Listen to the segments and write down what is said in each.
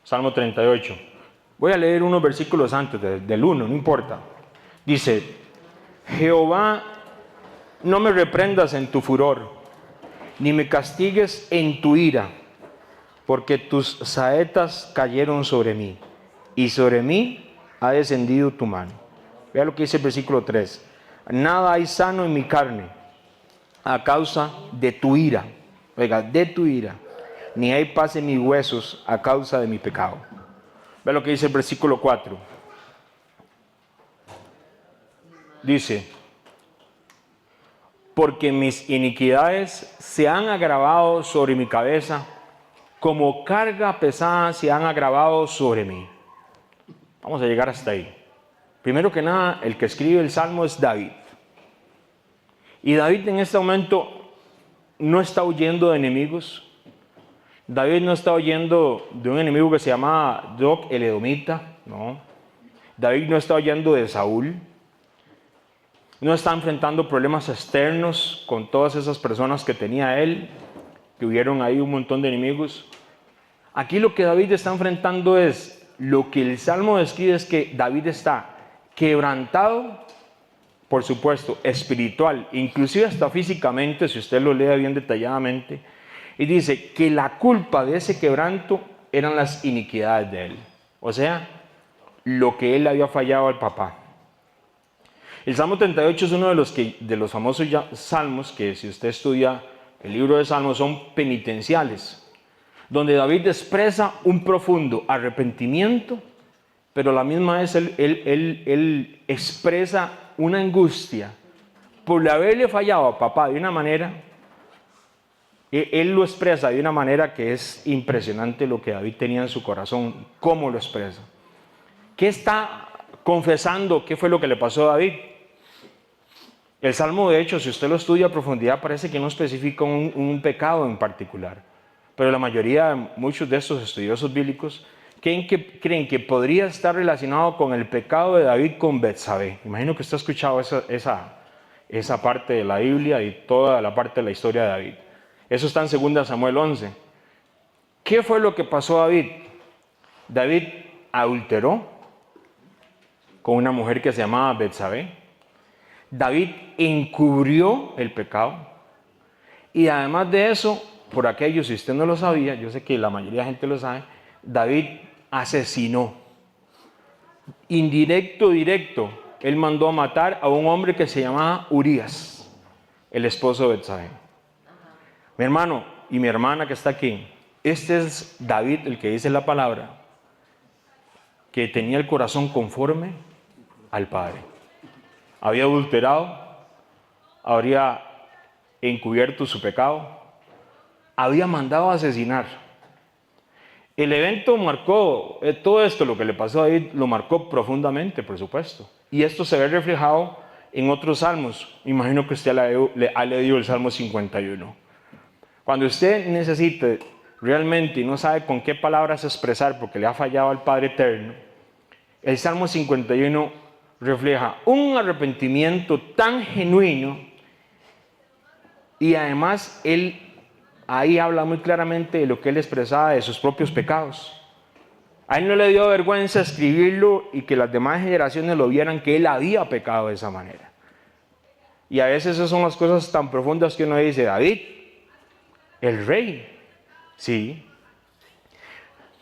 Salmo 38. Voy a leer unos versículos antes del 1, no importa. Dice, Jehová, no me reprendas en tu furor, ni me castigues en tu ira, porque tus saetas cayeron sobre mí, y sobre mí ha descendido tu mano. Vea lo que dice el versículo 3. Nada hay sano en mi carne a causa de tu ira. Oiga, de tu ira. Ni hay paz en mis huesos a causa de mi pecado. Vea lo que dice el versículo 4. Dice, porque mis iniquidades se han agravado sobre mi cabeza, como carga pesada se han agravado sobre mí. Vamos a llegar hasta ahí. Primero que nada, el que escribe el Salmo es David. Y David en este momento no está huyendo de enemigos. David no está huyendo de un enemigo que se llama Doeg el Edomita, no. David no está huyendo de Saúl. No está enfrentando problemas externos con todas esas personas que tenía él, que hubieron ahí un montón de enemigos. Aquí lo que David está enfrentando es, lo que el Salmo describe es que David está quebrantado, por supuesto, espiritual, inclusive hasta físicamente, si usted lo lee bien detalladamente, y dice que la culpa de ese quebranto eran las iniquidades de él. O sea, lo que él había fallado al papá. El Salmo 38 es uno de los famosos salmos que, si usted estudia el libro de Salmos, son penitenciales, donde David expresa un profundo arrepentimiento, pero a la misma vez él expresa una angustia por haberle fallado a papá de una manera. Él lo expresa de una manera que es impresionante lo que David tenía en su corazón, cómo lo expresa. ¿Qué está confesando? ¿Qué fue lo que le pasó a David? El Salmo, de hecho, si usted lo estudia a profundidad, parece que no especifica un pecado en particular. Pero la mayoría, muchos de estos estudiosos bíblicos, creen que podría estar relacionado con el pecado de David con Betsabé. Imagino que usted ha escuchado esa parte de la Biblia y toda la parte de la historia de David. Eso está en 2 Samuel 11. ¿Qué fue lo que pasó a David? David adulteró con una mujer que se llamaba Betsabé. David encubrió el pecado. Y además de eso, por aquello, si usted no lo sabía, yo sé que la mayoría de gente lo sabe, David asesinó. Indirecto, directo, él mandó a matar a un hombre que se llamaba Urías, el esposo de Betsabé. Mi hermano y mi hermana que está aquí, este es David, el que dice la palabra, que tenía el corazón conforme al Padre. Había adulterado, habría encubierto su pecado, había mandado a asesinar. El evento marcó, todo esto, lo que le pasó a David, lo marcó profundamente, por supuesto. Y esto se ve reflejado en otros salmos. Imagino que usted le ha leído el Salmo 51. Cuando usted necesite realmente y no sabe con qué palabras expresar porque le ha fallado al Padre Eterno, el Salmo 51 refleja un arrepentimiento tan genuino y además él ahí habla muy claramente de lo que él expresaba de sus propios pecados. A él no le dio vergüenza escribirlo y que las demás generaciones lo vieran que él había pecado de esa manera. Y a veces esas son las cosas tan profundas que uno dice, David, el rey, sí.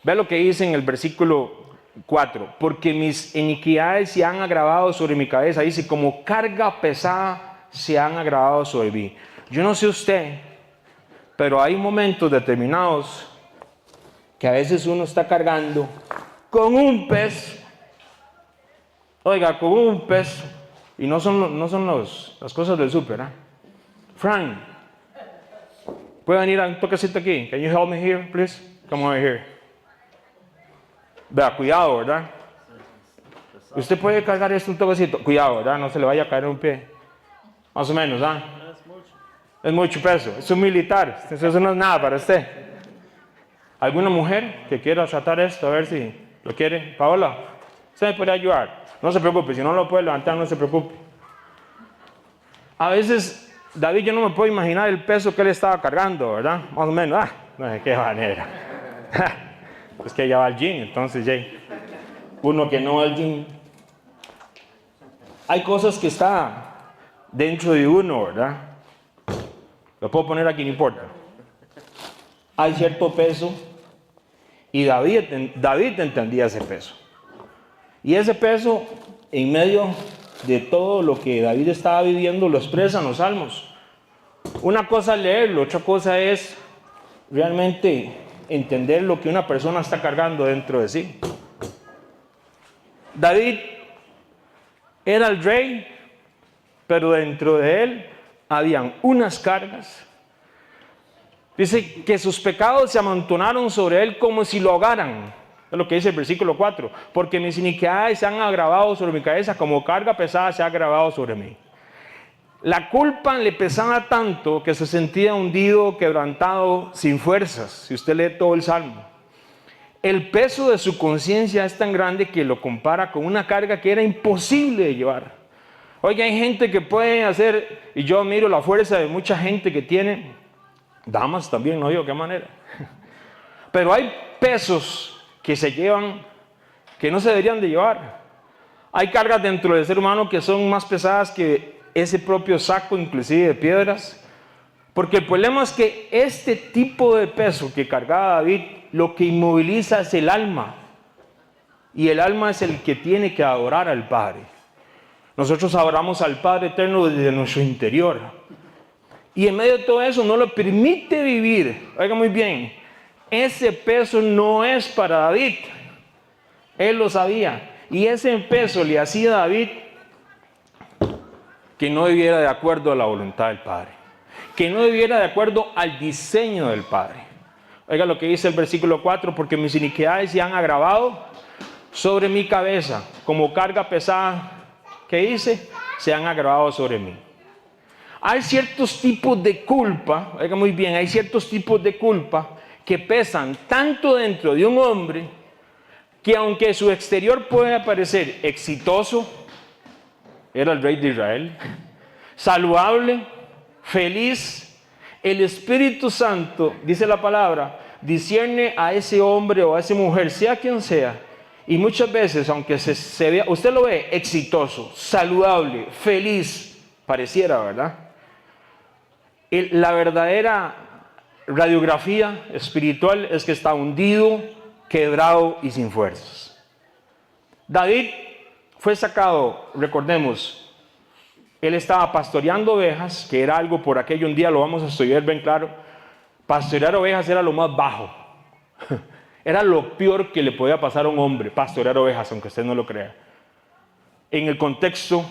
Ve lo que dice en el versículo 4, porque mis iniquidades se han agravado sobre mi cabeza, dice, como carga pesada se han agravado sobre mí. Yo no sé usted, pero hay momentos determinados que a veces uno está cargando con un peso, oiga, con un peso, y no son las cosas del súper, ¿eh? Frank, ¿puede venir a un toquecito aquí? Can you help me here, please? Come over here. Vea, cuidado, ¿verdad? Usted puede cargar esto un toquecito. Cuidado, ¿verdad? No se le vaya a caer un pie. Más o menos, ¿ah? Es mucho peso. Es un militar. Eso no es nada para usted. ¿Alguna mujer que quiera tratar esto? A ver si lo quiere. Paola, ¿usted me puede ayudar? No se preocupe. Si no lo puede levantar, no se preocupe. A veces... David, yo no me puedo imaginar el peso que él estaba cargando, ¿verdad? Más o menos, no sé qué manera. Es que ella va al gym, entonces ya. Uno que no va al gym. Hay cosas que están dentro de uno, ¿verdad? Lo puedo poner aquí, no importa. Hay cierto peso y David entendía ese peso. Y ese peso, en medio de todo lo que David estaba viviendo, lo expresa en los Salmos. Una cosa es leerlo, otra cosa es realmente entender lo que una persona está cargando dentro de sí. David era el rey, pero dentro de él habían unas cargas. Dice que sus pecados se amontonaron sobre él como si lo ahogaran. Es lo que dice el versículo 4. Porque mis iniquidades se han agravado sobre mi cabeza, como carga pesada se ha agravado sobre mí. La culpa le pesaba tanto que se sentía hundido, quebrantado, sin fuerzas. Si usted lee todo el Salmo. El peso de su conciencia es tan grande que lo compara con una carga que era imposible de llevar. Oye, hay gente que puede hacer, y yo miro la fuerza de mucha gente que tiene, damas también, no digo qué manera, pero hay pesos que se llevan que no se deberían de llevar. Hay cargas dentro del ser humano que son más pesadas que ese propio saco, inclusive de piedras, porque el problema es que este tipo de peso que cargaba David, lo que inmoviliza es el alma, y el alma es el que tiene que adorar al Padre. Nosotros adoramos al Padre eterno desde nuestro interior, y en medio de todo eso no lo permite vivir. Oiga muy bien, ese peso no es para David, él lo sabía, y ese peso le hacía a David que no viviera de acuerdo a la voluntad del Padre, que no viviera de acuerdo al diseño del Padre. Oiga lo que dice el versículo 4, porque mis iniquidades se han agravado sobre mi cabeza, como carga pesada, que dice, se han agravado sobre mí. Hay ciertos tipos de culpa, oiga muy bien, hay ciertos tipos de culpa que pesan tanto dentro de un hombre que aunque su exterior puede parecer exitoso, era el rey de Israel, saludable, feliz, el Espíritu Santo, dice la palabra, discierne a ese hombre o a esa mujer, sea quien sea, y muchas veces, aunque se vea, usted lo ve exitoso, saludable, feliz, pareciera, ¿verdad? La verdadera radiografía espiritual es que está hundido, quebrado y sin fuerzas. David fue sacado, recordemos, él estaba pastoreando ovejas, que era algo por aquello, un día lo vamos a estudiar bien claro. Pastorear ovejas era lo más bajo. Era lo peor que le podía pasar a un hombre, pastorear ovejas, aunque usted no lo crea. En el contexto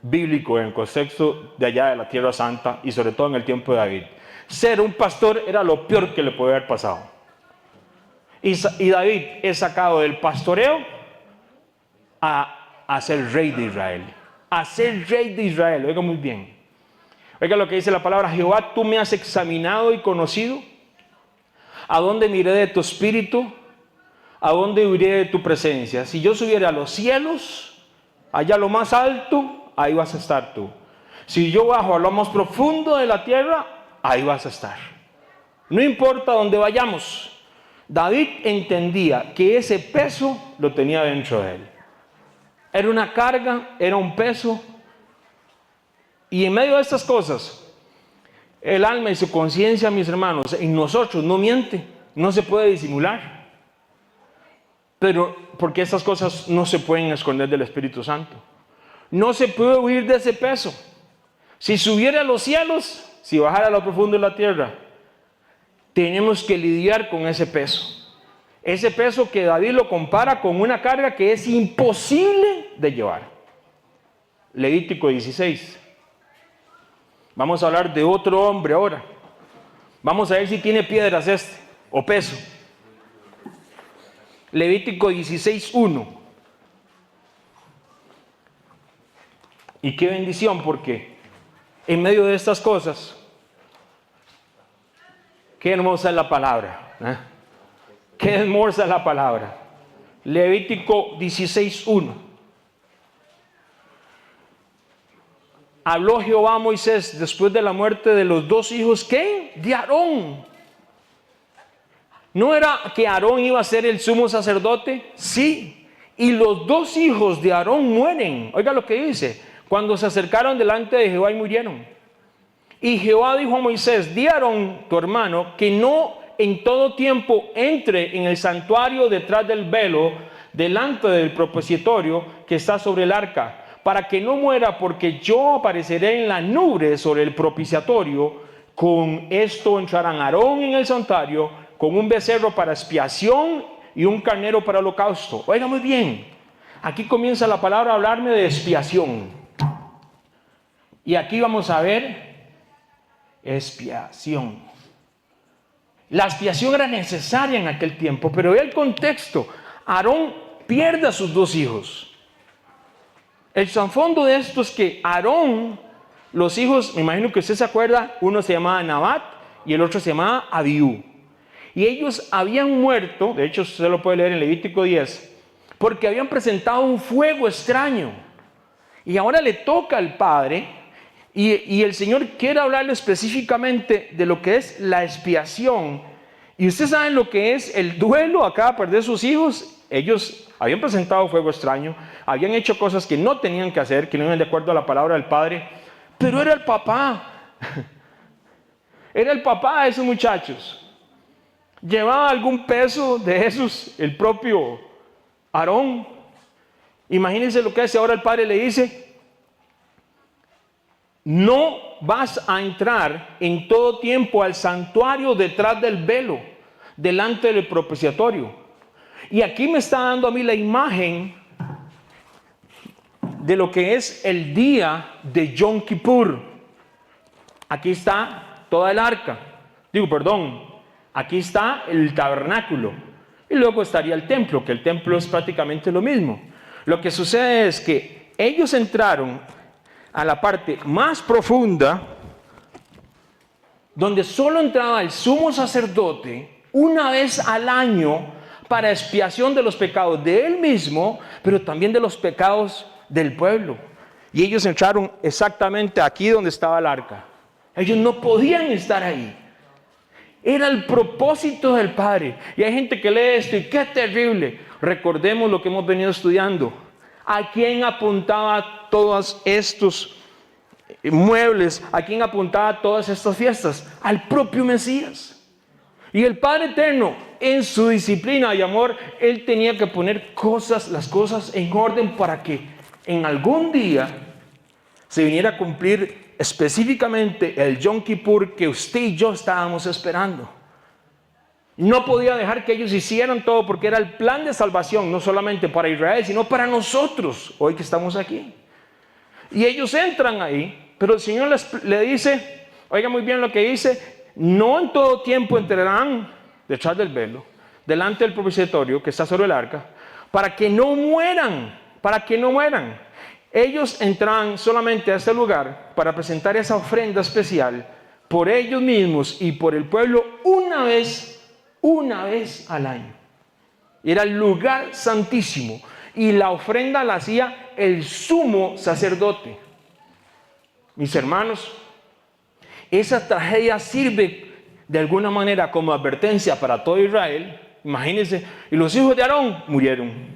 bíblico, en el contexto de allá de la Tierra Santa y sobre todo en el tiempo de David. Ser un pastor era lo peor que le podía haber pasado. Y David es sacado del pastoreo a ser rey de Israel. A ser rey de Israel, oiga muy bien. Oiga lo que dice la palabra, Jehová, tú me has examinado y conocido. ¿A dónde miré de tu espíritu? ¿A dónde huiré de tu presencia? Si yo subiera a los cielos, allá a lo más alto, ahí vas a estar tú. Si yo bajo a lo más profundo de la tierra, ahí vas a estar. No importa dónde vayamos. David entendía que ese peso lo tenía dentro de él. Era una carga, era un peso. Y en medio de estas cosas, el alma y su conciencia, mis hermanos, en nosotros no miente, no se puede disimular. Pero porque estas cosas no se pueden esconder del Espíritu Santo. No se puede huir de ese peso. Si subiera a los cielos, si bajara a lo profundo de la tierra, tenemos que lidiar con ese peso. Ese peso que David lo compara con una carga que es imposible de llevar. Levítico 16. Vamos a hablar de otro hombre ahora. Vamos a ver si tiene piedras o peso. Levítico 16:1. Y qué bendición, porque en medio de estas cosas, qué hermosa es la palabra, ¿eh? Qué hermosa es la palabra. Levítico 16:1. Habló Jehová a Moisés después de la muerte de los dos hijos, ¿qué? De Aarón. ¿No era que Aarón iba a ser el sumo sacerdote? Sí. Y los dos hijos de Aarón mueren. Oiga lo que dice. Cuando se acercaron delante de Jehová y murieron. Y Jehová dijo a Moisés, di a Aarón, tu hermano, que no en todo tiempo entre en el santuario detrás del velo, delante del propiciatorio que está sobre el arca, para que no muera, porque yo apareceré en la nube sobre el propiciatorio. Con esto entrarán Aarón en el santuario, con un becerro para expiación y un carnero para holocausto. Oiga muy bien, aquí comienza la palabra a hablarme de expiación. Y aquí vamos a ver expiación. La expiación era necesaria en aquel tiempo, pero ve el contexto. Aarón pierde a sus dos hijos. El trasfondo de esto es que Aarón, los hijos, me imagino que usted se acuerda, uno se llamaba Nabat y el otro se llamaba Abiú. Y ellos habían muerto, de hecho usted lo puede leer en Levítico 10, porque habían presentado un fuego extraño. Y ahora le toca al padre, y el Señor quiere hablarle específicamente de lo que es la expiación. Y ustedes saben lo que es el duelo, acaba de perder sus hijos. Ellos habían presentado fuego extraño, habían hecho cosas que no tenían que hacer, que no iban de acuerdo a la palabra del padre, pero era el papá. Era el papá de esos muchachos. ¿Llevaba algún peso de esos el propio Aarón? Imagínense lo que hace ahora el padre, le dice: no vas a entrar en todo tiempo al santuario detrás del velo, delante del propiciatorio. Y aquí me está dando a mí la imagen de lo que es el día de Yom Kippur. Aquí está toda el arca. Aquí está el tabernáculo. Y luego estaría el templo, que el templo es prácticamente lo mismo. Lo que sucede es que ellos entraron a la parte más profunda, donde solo entraba el sumo sacerdote una vez al año para expiación de los pecados de él mismo, pero también de los pecados del pueblo. Y ellos entraron exactamente aquí donde estaba el arca. Ellos no podían estar ahí. Era el propósito del Padre. Y hay gente que lee esto y qué terrible. Recordemos lo que hemos venido estudiando. ¿A quién apuntaba todos estos muebles? ¿A quién apuntaba todas estas fiestas? Al propio Mesías. Y el Padre Eterno, en su disciplina y amor, Él tenía que poner las cosas en orden para que en algún día se viniera a cumplir específicamente el Yom Kippur que usted y yo estábamos esperando. No podía dejar que ellos hicieran todo, porque era el plan de salvación, no solamente para Israel, sino para nosotros, hoy que estamos aquí. Y ellos entran ahí, pero el Señor le dice, oiga muy bien lo que dice: no en todo tiempo entrarán detrás del velo, delante del propiciatorio que está sobre el arca, para que no mueran, Ellos entraban solamente a este lugar para presentar esa ofrenda especial por ellos mismos y por el pueblo una vez al año. Era el lugar santísimo y la ofrenda la hacía el sumo sacerdote. Mis hermanos, esa tragedia sirve de alguna manera como advertencia para todo Israel. Imagínense, y los hijos de Aarón murieron.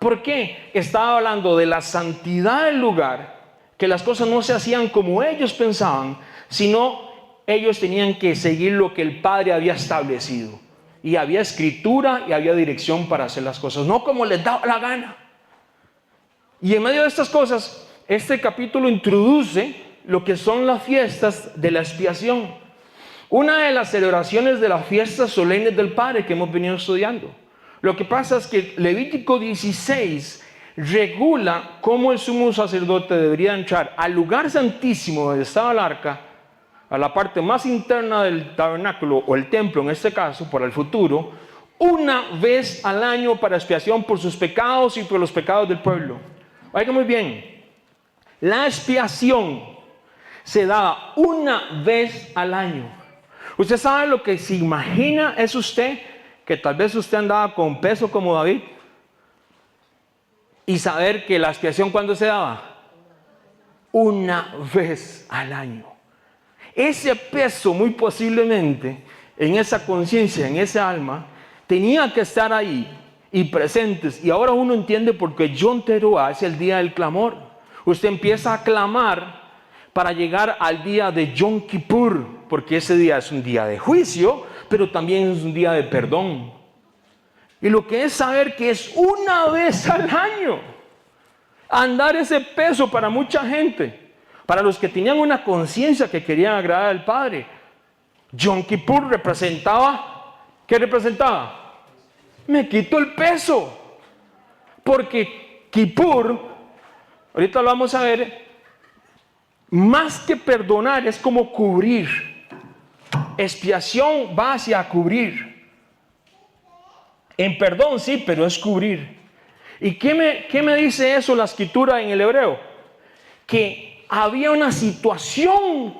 ¿Por qué? Estaba hablando de la santidad del lugar, que las cosas no se hacían como ellos pensaban, sino ellos tenían que seguir lo que el Padre había establecido. Y había escritura y había dirección para hacer las cosas, no como les daba la gana. Y en medio de estas cosas, este capítulo introduce lo que son las fiestas de la expiación. Una de las celebraciones de las fiestas solemnes del Padre que hemos venido estudiando. Lo que pasa es que Levítico 16 regula cómo el sumo sacerdote debería entrar al lugar santísimo donde estaba el arca, a la parte más interna del tabernáculo o el templo en este caso, para el futuro, una vez al año para expiación por sus pecados y por los pecados del pueblo. Oiga muy bien, la expiación se daba una vez al año. Usted sabe lo que se imagina es usted, que tal vez usted andaba con peso como David, y saber que la expiación, ¿cuándo se daba? Una vez al año. Ese peso muy posiblemente en esa conciencia, en ese alma, tenía que estar ahí y presentes. Y ahora uno entiende por qué Yom Teruah es el día del clamor. Usted empieza a clamar para llegar al día de Yom Kippur, porque ese día es un día de juicio, pero también es un día de perdón. Y lo que es saber que es una vez al año, andar ese peso para mucha gente, para los que tenían una conciencia que querían agradar al Padre. Yom Kippur representaba, ¿qué representaba? Me quito el peso, porque Kippur, ahorita lo vamos a ver, más que perdonar es como cubrir. Expiación va hacia cubrir. En perdón sí, pero es cubrir. ¿Y qué me dice eso la escritura en el hebreo? Que había una situación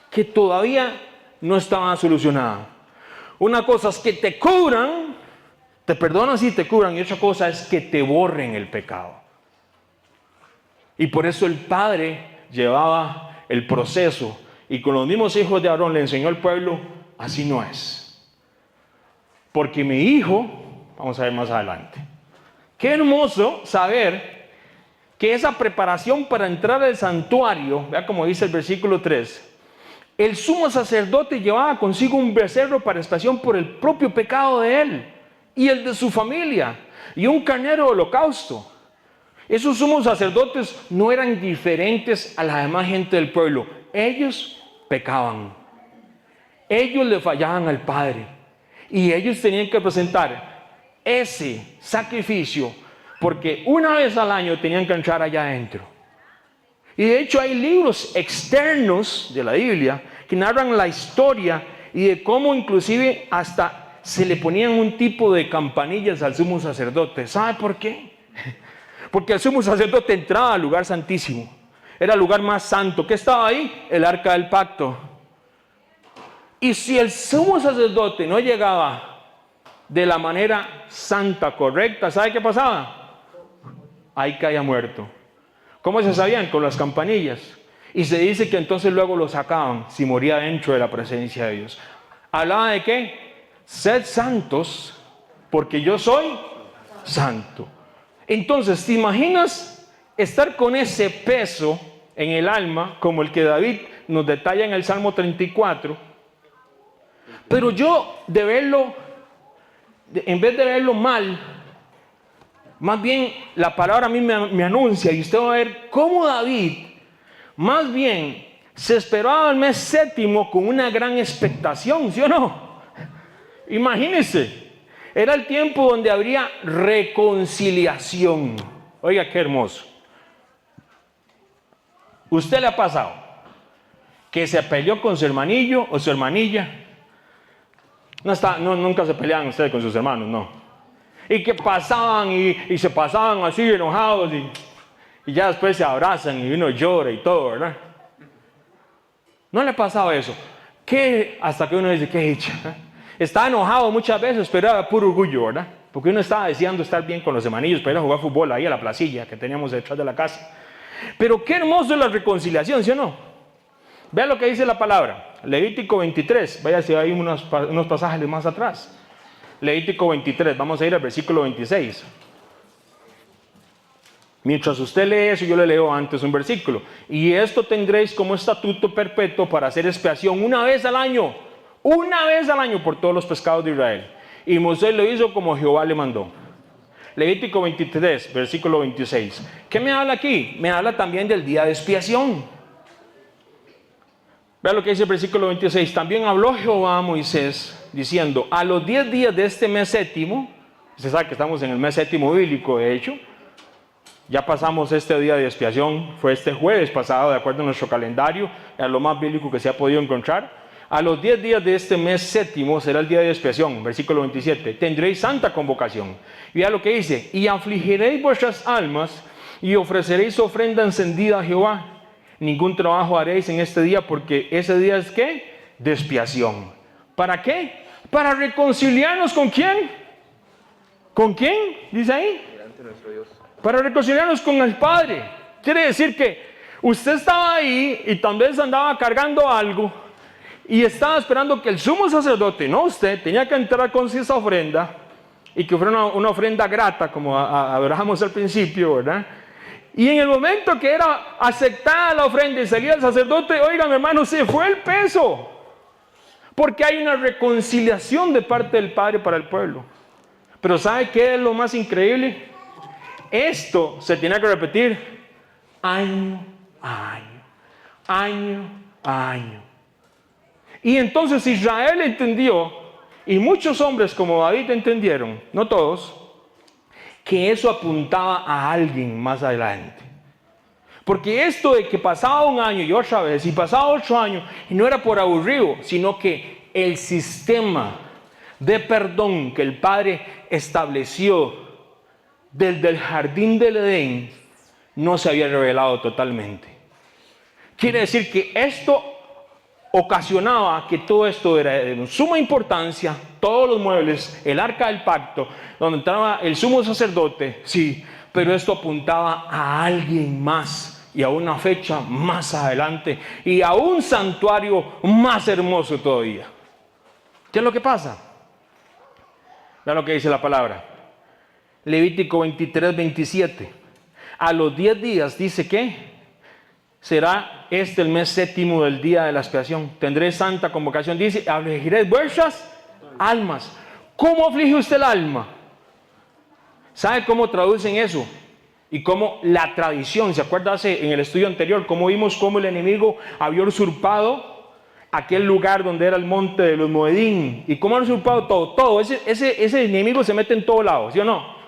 que todavía no estaba solucionada. Una cosa es que te cubran, te perdonan si te cubran, y otra cosa es que te borren el pecado. Y por eso el Padre llevaba el proceso, y con los mismos hijos de Aarón le enseñó al pueblo, así no es. Porque mi hijo, vamos a ver más adelante, qué hermoso saber que esa preparación para entrar al santuario, vea como dice el versículo 3, el sumo sacerdote llevaba consigo un becerro para expiación por el propio pecado de él y el de su familia, y un carnero de holocausto. Esos sumos sacerdotes no eran diferentes a la demás gente del pueblo. Ellos pecaban. Ellos le fallaban al Padre. Y ellos tenían que presentar ese sacrificio, porque una vez al año tenían que entrar allá adentro. Y de hecho hay libros externos de la Biblia que narran la historia y de cómo inclusive hasta se le ponían un tipo de campanillas al sumo sacerdote. ¿Sabe por qué? Porque el sumo sacerdote entraba al lugar santísimo. Era el lugar más santo. ¿Qué estaba ahí? El arca del pacto. Y si el sumo sacerdote no llegaba de la manera santa, correcta, ¿sabe qué pasaba? Ahí caía muerto. ¿Cómo se sabían? Con las campanillas. Y se dice que entonces luego lo sacaban si moría dentro de la presencia de Dios. ¿Hablaba de qué? Sed santos, porque yo soy santo. Entonces, ¿te imaginas estar con ese peso en el alma, como el que David nos detalla en el Salmo 34? Pero yo, de verlo, en vez de verlo mal, más bien la palabra a mí me anuncia, y usted va a ver cómo David, más bien, se esperaba el mes séptimo con una gran expectación, ¿sí o no? Imagínense, era el tiempo donde habría reconciliación. Oiga, qué hermoso. ¿Usted le ha pasado que se peleó con su hermanillo o su hermanilla? Nunca se peleaban ustedes con sus hermanos, no. Y que pasaban y se pasaban así enojados y ya después se abrazan y uno llora y todo, ¿verdad? ¿No le ha pasado eso? Hasta que uno dice, qué dicha. Está enojado muchas veces, pero era puro orgullo, ¿verdad? Porque uno estaba deseando estar bien con los hermanillos para ir a jugar fútbol ahí a la placilla que teníamos detrás de la casa. Pero qué hermoso es la reconciliación, ¿sí o no? Vean lo que dice la palabra. Levítico 23, vaya si hay unos pasajes más atrás. Levítico 23, vamos a ir al versículo 26. Mientras usted lee eso, yo le leo antes un versículo. Y esto tendréis como estatuto perpetuo para hacer expiación una vez al año por todos los pecados de Israel. Y Moisés lo hizo como Jehová le mandó. Levítico 23, versículo 26. ¿Qué me habla aquí? Me habla también del día de expiación. Vea lo que dice el versículo 26. También habló Jehová a Moisés diciendo, a los 10 días de este mes séptimo, usted sabe que estamos en el mes séptimo bíblico, de hecho, ya pasamos este día de expiación, fue este jueves pasado, de acuerdo a nuestro calendario, a lo más bíblico que se ha podido encontrar. A los 10 días de este mes séptimo será el día de expiación, versículo 27, tendréis santa convocación. Y vea lo que dice, y afligiréis vuestras almas y ofreceréis ofrenda encendida a Jehová. Ningún trabajo haréis en este día, porque ese día es ¿qué? De expiación. ¿Para qué? Para reconciliarnos ¿con quién? ¿Con quién? Dice ahí. Delante de nuestro Dios. Para reconciliarnos con el Padre. Quiere decir que usted estaba ahí y tal vez andaba cargando algo y estaba esperando que el sumo sacerdote, no usted, tenía que entrar con esa ofrenda y que fuera una ofrenda grata, como adorábamos al principio, ¿verdad? Y en el momento que era aceptada la ofrenda y salía el sacerdote, oigan hermanos, se fue el peso. Porque hay una reconciliación de parte del Padre para el pueblo. Pero ¿sabe qué es lo más increíble? Esto se tiene que repetir año a año, año a año. Y entonces Israel entendió, y muchos hombres como David entendieron, no todos, que eso apuntaba a alguien más adelante. Porque esto de que pasaba un año y otra vez, y pasaba 8 años, y no era por aburrido, sino que el sistema de perdón que el Padre estableció desde el jardín del Edén no se había revelado totalmente. Quiere decir que esto ocasionaba que todo esto era de suma importancia, todos los muebles, el arca del pacto, donde entraba el sumo sacerdote, sí, pero esto apuntaba a alguien más y a una fecha más adelante y a un santuario más hermoso todavía. ¿Qué es lo que pasa? Vean lo que dice la palabra. Levítico 23, 27. A los 10 días dice que será el mes séptimo del día de la expiación. Tendré santa convocación. Dice, afligiréis vuestras almas. ¿Cómo aflige usted el alma? ¿Sabe cómo traducen eso? Y cómo la tradición, ¿se acuerda en el estudio anterior, cómo vimos cómo el enemigo había usurpado aquel lugar donde era el monte de los Moedín? Y cómo ha usurpado todo. Ese enemigo se mete en todo lado, ¿sí o no?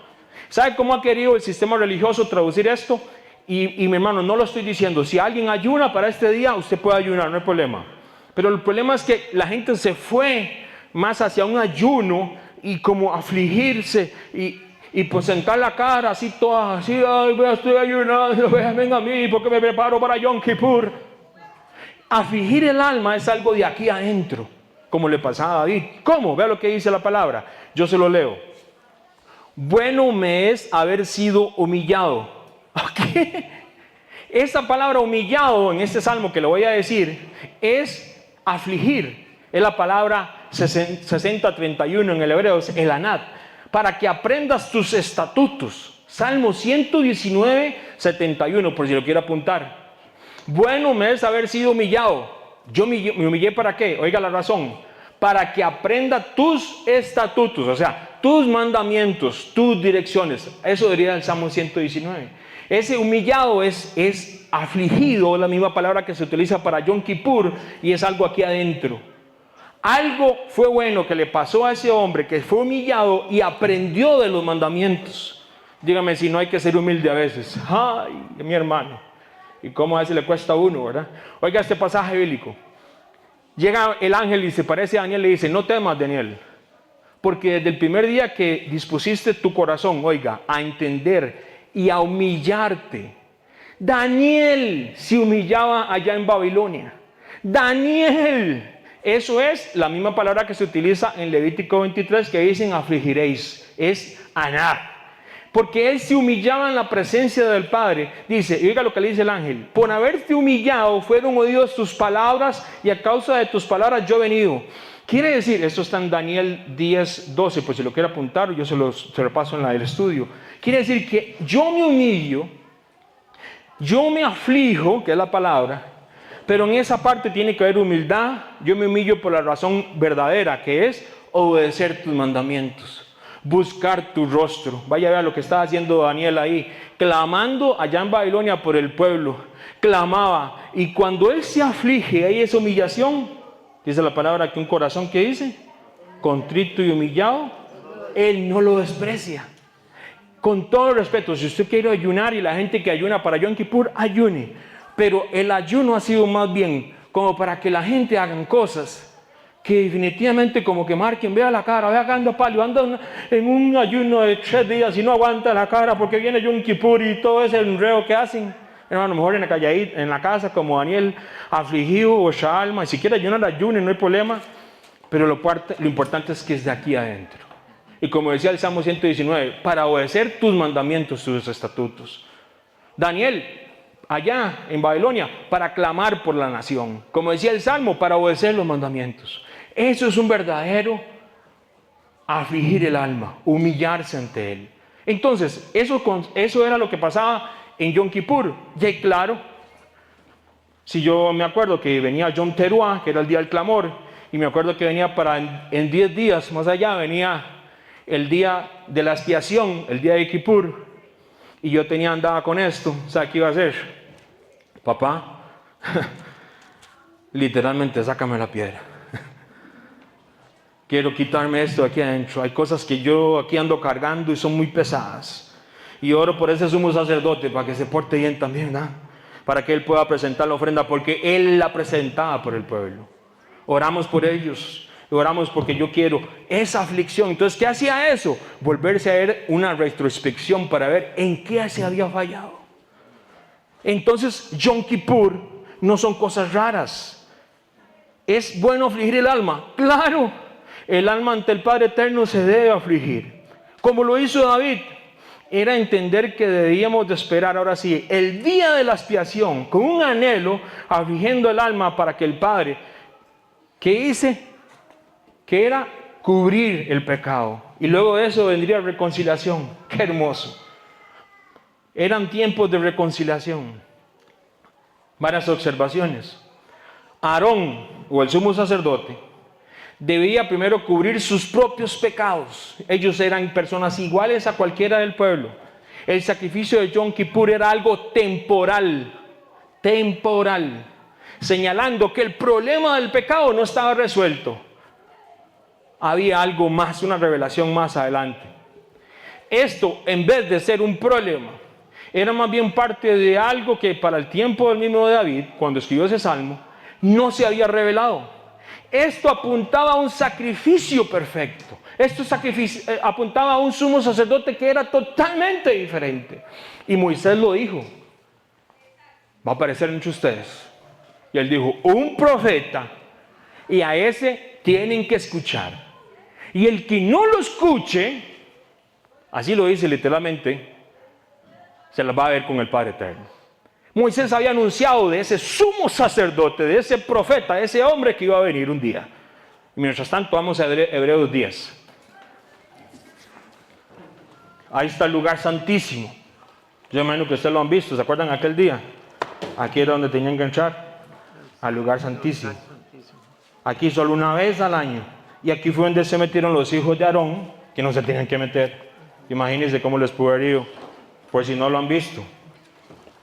¿Sabe cómo ha querido el sistema religioso traducir esto? Y mi hermano, no lo estoy diciendo. Si alguien ayuna para este día, usted puede ayunar, no hay problema. Pero el problema es que la gente se fue más hacia un ayuno y como afligirse y pues sentar la cara así toda así, ay, estoy ayunando, venga a mí porque me preparo para Yom Kippur. Afligir el alma es algo de aquí adentro, como le pasaba a David. ¿Cómo? Vea lo que dice la palabra. Yo se lo leo. Bueno me es haber sido humillado. ¿Qué? Esa palabra humillado en este salmo que le voy a decir es afligir. Es la palabra 60:31 en el hebreo, es el anat. Para que aprendas tus estatutos. Salmo 119:71, por si lo quiere apuntar. Bueno me es haber sido humillado. Yo me humillé ¿para qué? Oiga la razón. Para que aprenda tus estatutos, o sea, tus mandamientos, tus direcciones. Eso diría el Salmo 119. Ese humillado es afligido, la misma palabra que se utiliza para Yom Kippur, y es algo aquí adentro. Algo fue bueno que le pasó a ese hombre que fue humillado y aprendió de los mandamientos. Dígame si no hay que ser humilde a veces. Ay, mi hermano. Y cómo a veces le cuesta a uno, ¿verdad? Oiga este pasaje bíblico. Llega el ángel y se parece a Daniel y le dice, no temas, Daniel, porque desde el primer día que dispusiste tu corazón, oiga, a entender y a humillarte. Daniel se humillaba allá en Babilonia. Daniel, eso es la misma palabra que se utiliza en Levítico 23 que dicen afligiréis, es anar. Porque él se humillaba en la presencia del Padre. Dice, y oiga lo que le dice el ángel, por haberte humillado fueron oídas tus palabras y a causa de tus palabras yo he venido. Quiere decir, esto está en Daniel 10:12, pues si lo quiere apuntar, yo se lo paso en el estudio. Quiere decir que yo me humillo, yo me aflijo, que es la palabra, pero en esa parte tiene que haber humildad. Yo me humillo por la razón verdadera, que es obedecer tus mandamientos. Buscar tu rostro. Vaya a ver lo que estaba haciendo Daniel ahí, clamando allá en Babilonia por el pueblo. Clamaba, y cuando él se aflige, ahí esa humillación, dice la palabra que un corazón que dice, contrito y humillado, él no lo desprecia. Con todo respeto, si usted quiere ayunar y la gente que ayuna para Yom Kippur, ayune. Pero el ayuno ha sido más bien como para que la gente hagan cosas que definitivamente como que marquen, vea la cara, vea que anda pálido, anda en un ayuno de 3 días y no aguanta la cara porque viene Yom Kippur y todo ese enredo que hacen. Hermano, mejor en la casa como Daniel, afligido vuestra alma, y si quiere ayunar, ayune, no hay problema, pero lo importante es que es de aquí adentro. Y como decía el Salmo 119, para obedecer tus mandamientos, tus estatutos. Daniel allá en Babilonia para clamar por la nación. Como decía el Salmo, para obedecer los mandamientos. Eso es un verdadero afligir el alma, humillarse ante Él. Entonces, eso era lo que pasaba en Yom Kippur. Y claro, si yo me acuerdo que venía Yom Teruah, que era el día del clamor, y me acuerdo que venía en 10 días más allá, venía el día de la expiación, el día de Kippur, y yo andaba con esto. ¿Sabe qué iba a hacer? Papá, literalmente sácame la piedra. Quiero quitarme esto de aquí adentro. Hay cosas que yo aquí ando cargando y son muy pesadas. Y oro por ese sumo sacerdote para que se porte bien también, ¿verdad? Para que él pueda presentar la ofrenda, porque él la presentaba por el pueblo. Oramos por ellos. Oramos porque yo quiero esa aflicción. Entonces, ¿qué hacía eso? Volverse a ver una retrospección para ver en qué se había fallado. Entonces, Yom Kippur no son cosas raras. ¿Es bueno afligir el alma? Claro, el alma ante el Padre Eterno se debe afligir. Como lo hizo David, era entender que debíamos de esperar, ahora sí, el día de la expiación, con un anhelo, afligiendo el alma para que el Padre, que hice, que era cubrir el pecado. Y luego de eso vendría reconciliación. ¡Qué hermoso! Eran tiempos de reconciliación. Varias observaciones. Aarón, o el sumo sacerdote, debía primero cubrir sus propios pecados. Ellos eran personas iguales a cualquiera del pueblo. El sacrificio de Yom Kippur era algo temporal, señalando que el problema del pecado no estaba resuelto. Había algo más, una revelación más adelante. Esto, en vez de ser un problema, era más bien parte de algo que para el tiempo del mismo David, cuando escribió ese salmo, no se había revelado. Esto apuntaba a un sacrificio perfecto. Esto apuntaba a un sumo sacerdote que era totalmente diferente. Y Moisés lo dijo. Va a aparecer entre ustedes. Y él dijo, un profeta, y a ese tienen que escuchar. Y el que no lo escuche, así lo dice literalmente, se las va a ver con el Padre Eterno. Moisés había anunciado de ese sumo sacerdote, de ese profeta, de ese hombre que iba a venir un día. Y mientras tanto, vamos a Hebreos 10. Ahí está el lugar santísimo. Yo imagino que ustedes lo han visto. ¿Se acuerdan aquel día? Aquí era donde tenían que entrar, al lugar santísimo. Aquí solo una vez al año. Y aquí fue donde se metieron los hijos de Aarón, que no se tenían que meter. Imagínense cómo les pudo haber ido, por si no lo han visto.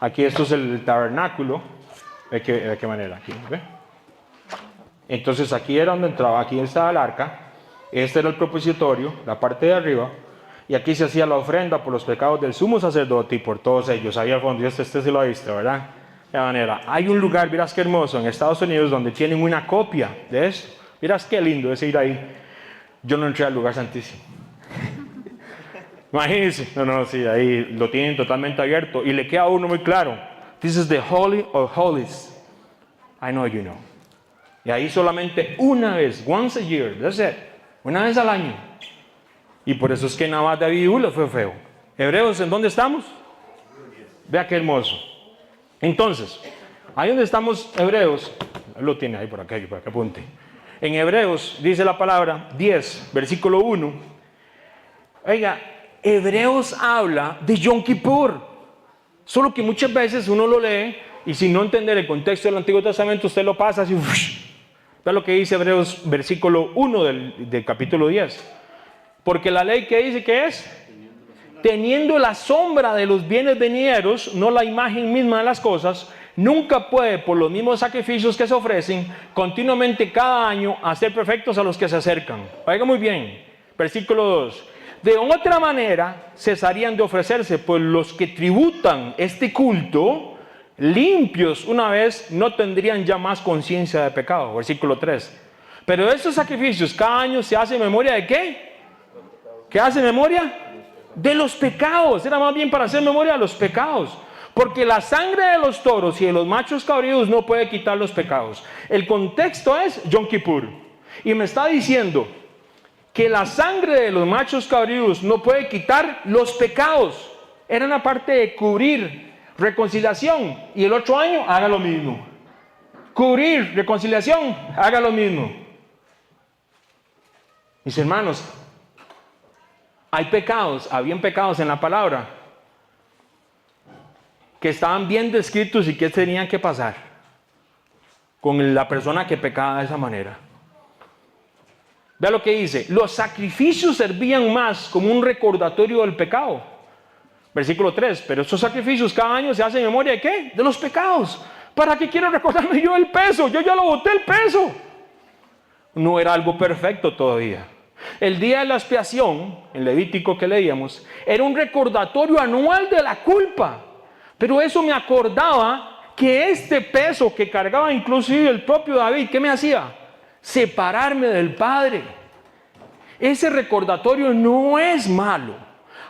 Aquí esto es el tabernáculo. ¿De qué manera? Aquí, ¿ve? Entonces aquí era donde entraba, aquí estaba el arca. Este era el propiciatorio, la parte de arriba. Y aquí se hacía la ofrenda por los pecados del sumo sacerdote y por todos ellos. Ahí al fondo, este se lo ha visto, ¿verdad? De manera, hay un lugar, miras qué hermoso, en Estados Unidos, donde tienen una copia de esto. Miras qué lindo es ir ahí. Yo no entré al lugar santísimo. Imagínense. No, sí, ahí lo tienen totalmente abierto. Y le queda a uno muy claro. This is the Holy of Holies. I know you know. Y ahí solamente una vez, once a year, that's it. Una vez al año. Y por eso es que nada más de David le fue feo. Hebreos, ¿en dónde estamos? Vea qué hermoso. Entonces, ahí donde estamos, Hebreos, lo tiene ahí por acá, para que apunte. En Hebreos dice la palabra 10, versículo 1. Oiga, Hebreos habla de Yom Kippur. Solo que muchas veces uno lo lee y sin no entender el contexto del Antiguo Testamento, usted lo pasa así. Vea lo que dice Hebreos, versículo 1 del capítulo 10. Porque la ley que dice que es, teniendo la sombra de los bienes venideros, no la imagen misma de las cosas, nunca puede, por los mismos sacrificios que se ofrecen, continuamente cada año, hacer perfectos a los que se acercan. Oiga muy bien, versículo 2. De otra manera, cesarían de ofrecerse, pues los que tributan este culto, limpios una vez, no tendrían ya más conciencia de pecado. Versículo 3. Pero estos sacrificios cada año se hace en memoria de ¿qué? ¿Qué hace memoria? De los pecados. Era más bien para hacer memoria de los pecados. Porque la sangre de los toros y de los machos cabríos no puede quitar los pecados. El contexto es Yom Kippur. Y me está diciendo que la sangre de los machos cabríos no puede quitar los pecados. Era una parte de cubrir, Reconciliación. Y el otro año haga lo mismo. Cubrir, reconciliación, haga lo mismo. Mis hermanos, habían pecados en la palabra que estaban bien descritos y que tenían que pasar con la persona que pecaba de esa manera. Vea lo que dice: los sacrificios servían más como un recordatorio del pecado. Versículo 3, pero estos sacrificios cada año se hacen en memoria ¿de qué? De los pecados. ¿Para qué quiero recordarme yo el peso? Yo ya lo boté el peso. No era algo perfecto todavía. El día de la expiación, en Levítico que leíamos, era un recordatorio anual de la culpa. Pero eso me acordaba que este peso que cargaba inclusive el propio David, ¿qué me hacía? Separarme del Padre. Ese recordatorio no es malo.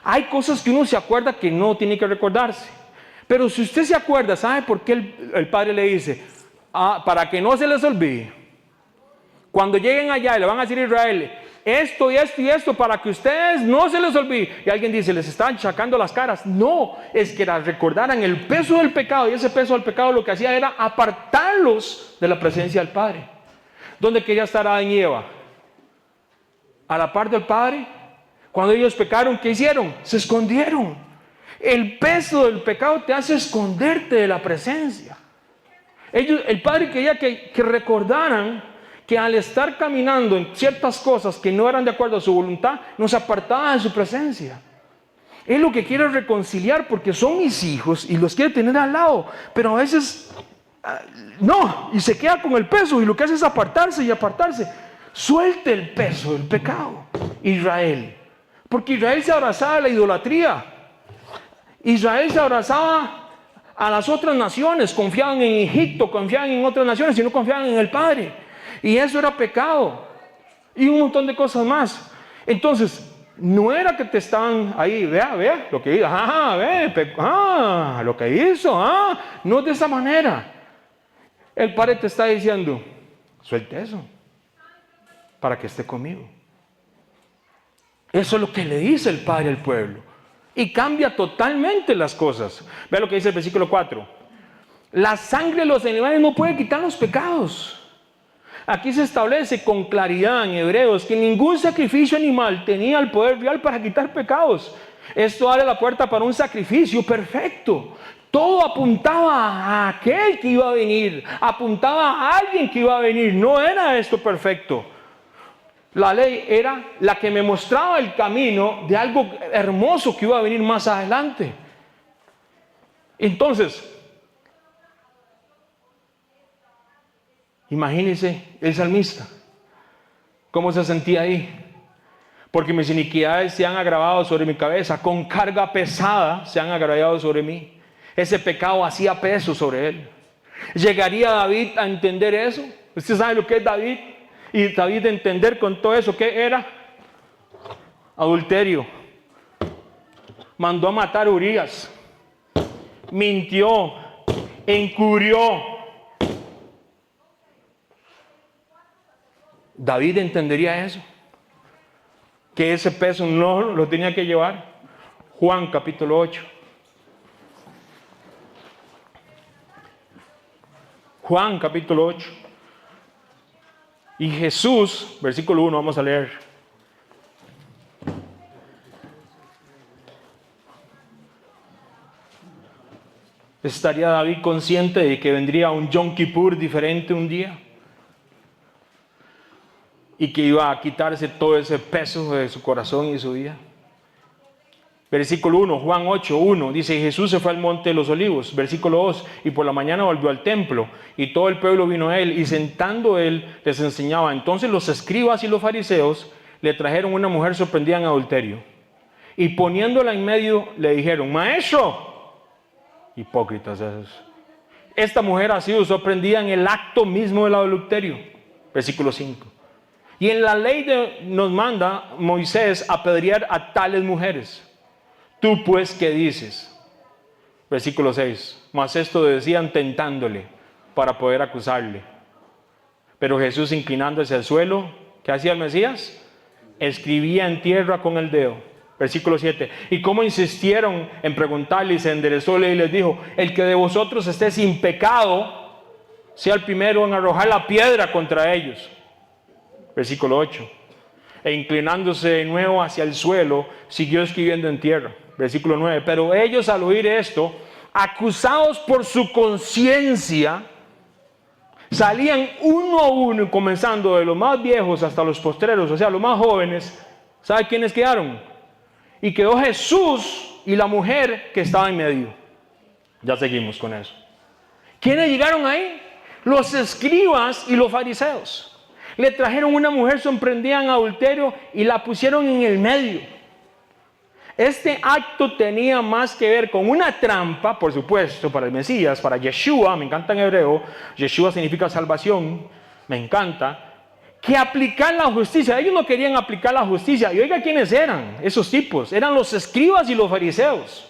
Hay cosas que uno se acuerda que no tiene que recordarse. Pero si usted se acuerda, ¿sabe por qué el Padre le dice? Para que no se les olvide. Cuando lleguen allá y le van a decir a Israel, esto y esto y esto, para que ustedes no se les olvide. Y alguien dice, les están sacando las caras. No, es que recordaran el peso del pecado. Y ese peso del pecado lo que hacía era apartarlos de la presencia del Padre. ¿Dónde quería estar Adán y Eva? A la par del Padre. Cuando ellos pecaron, ¿qué hicieron? Se escondieron. El peso del pecado te hace esconderte de la presencia. El Padre quería que recordaran que al estar caminando en ciertas cosas que no eran de acuerdo a su voluntad, nos apartaba de su presencia. Él lo que quiere es reconciliar porque son mis hijos y los quiere tener al lado, pero a veces no, y se queda con el peso y lo que hace es apartarse y apartarse. Suelte el peso del pecado, Israel, porque Israel se abrazaba a la idolatría. Israel se abrazaba a las otras naciones, confiaban en Egipto, confiaban en otras naciones y no confiaban en el Padre. Y eso era pecado. Y un montón de cosas más. Entonces, no era que te estaban ahí, vea lo que hizo, lo que hizo, no es de esa manera. El Padre te está diciendo, suelte eso, para que esté conmigo. Eso es lo que le dice el Padre al pueblo. Y cambia totalmente las cosas. Vea lo que dice el versículo 4. La sangre de los animales no puede quitar los pecados. Aquí se establece con claridad en Hebreos que ningún sacrificio animal tenía el poder real para quitar pecados. Esto abre la puerta para un sacrificio perfecto. Todo apuntaba a aquel que iba a venir, apuntaba a alguien que iba a venir. No era esto perfecto. La ley era la que me mostraba el camino de algo hermoso que iba a venir más adelante. Entonces, imagínense el salmista, cómo se sentía ahí. Porque mis iniquidades se han agravado sobre mi cabeza, con carga pesada se han agravado sobre mí. Ese pecado hacía peso sobre él. ¿Llegaría David a entender eso? ¿Usted sabe lo que es David? Y David de entender con todo eso, ¿qué era? Adulterio. Mandó a matar a Urías. Mintió. Encubrió. David entendería eso. Que ese peso no lo tenía que llevar. Juan capítulo 8. Juan capítulo 8. Y Jesús, versículo 1, vamos a leer. ¿Estaría David consciente de que vendría un Yom Kippur diferente un día? Y que iba a quitarse todo ese peso de su corazón y de su vida. Versículo 1, Juan 8, 1, dice, Jesús se fue al monte de los olivos. Versículo 2, y por la mañana volvió al templo, y todo el pueblo vino a él, y sentando él les enseñaba. Entonces los escribas y los fariseos le trajeron una mujer sorprendida en adulterio, y poniéndola en medio le dijeron, maestro, hipócritas esos, esta mujer ha sido sorprendida en el acto mismo del adulterio. Versículo 5. Y en la ley nos manda Moisés apedrear a tales mujeres. Tú pues, ¿qué dices? Versículo 6. Mas esto decían tentándole para poder acusarle. Pero Jesús, inclinándose al suelo, ¿qué hacía el Mesías? Escribía en tierra con el dedo. Versículo 7. Y como insistieron en preguntarle, y se enderezó y les dijo: el que de vosotros esté sin pecado, sea el primero en arrojar la piedra contra ellos. Versículo 8. E inclinándose de nuevo hacia el suelo, siguió escribiendo en tierra. Versículo 9. Pero ellos, al oír esto, acusados por su conciencia, salían uno a uno, comenzando de los más viejos hasta los postreros, o sea, los más jóvenes. ¿Sabe quiénes quedaron? Y quedó Jesús y la mujer que estaba en medio. Ya seguimos con eso. ¿Quiénes llegaron ahí? Los escribas y los fariseos. Le trajeron una mujer sorprendida en adulterio y la pusieron en el medio. Este acto tenía más que ver con una trampa, por supuesto, para el Mesías, para Yeshua, me encanta en hebreo. Yeshua significa salvación, me encanta. Que aplicar la justicia. Ellos no querían aplicar la justicia. Y oiga quiénes eran esos tipos. Eran los escribas y los fariseos.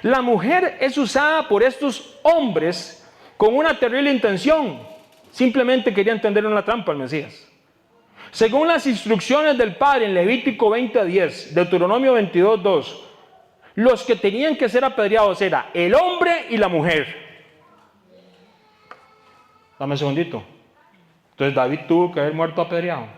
La mujer es usada por estos hombres con una terrible intención. Simplemente querían tender una trampa al Mesías. Según las instrucciones del Padre en Levítico 20:10, Deuteronomio 22:2, los que tenían que ser apedreados era el hombre y la mujer. Dame un segundito. Entonces David tuvo que haber muerto apedreado.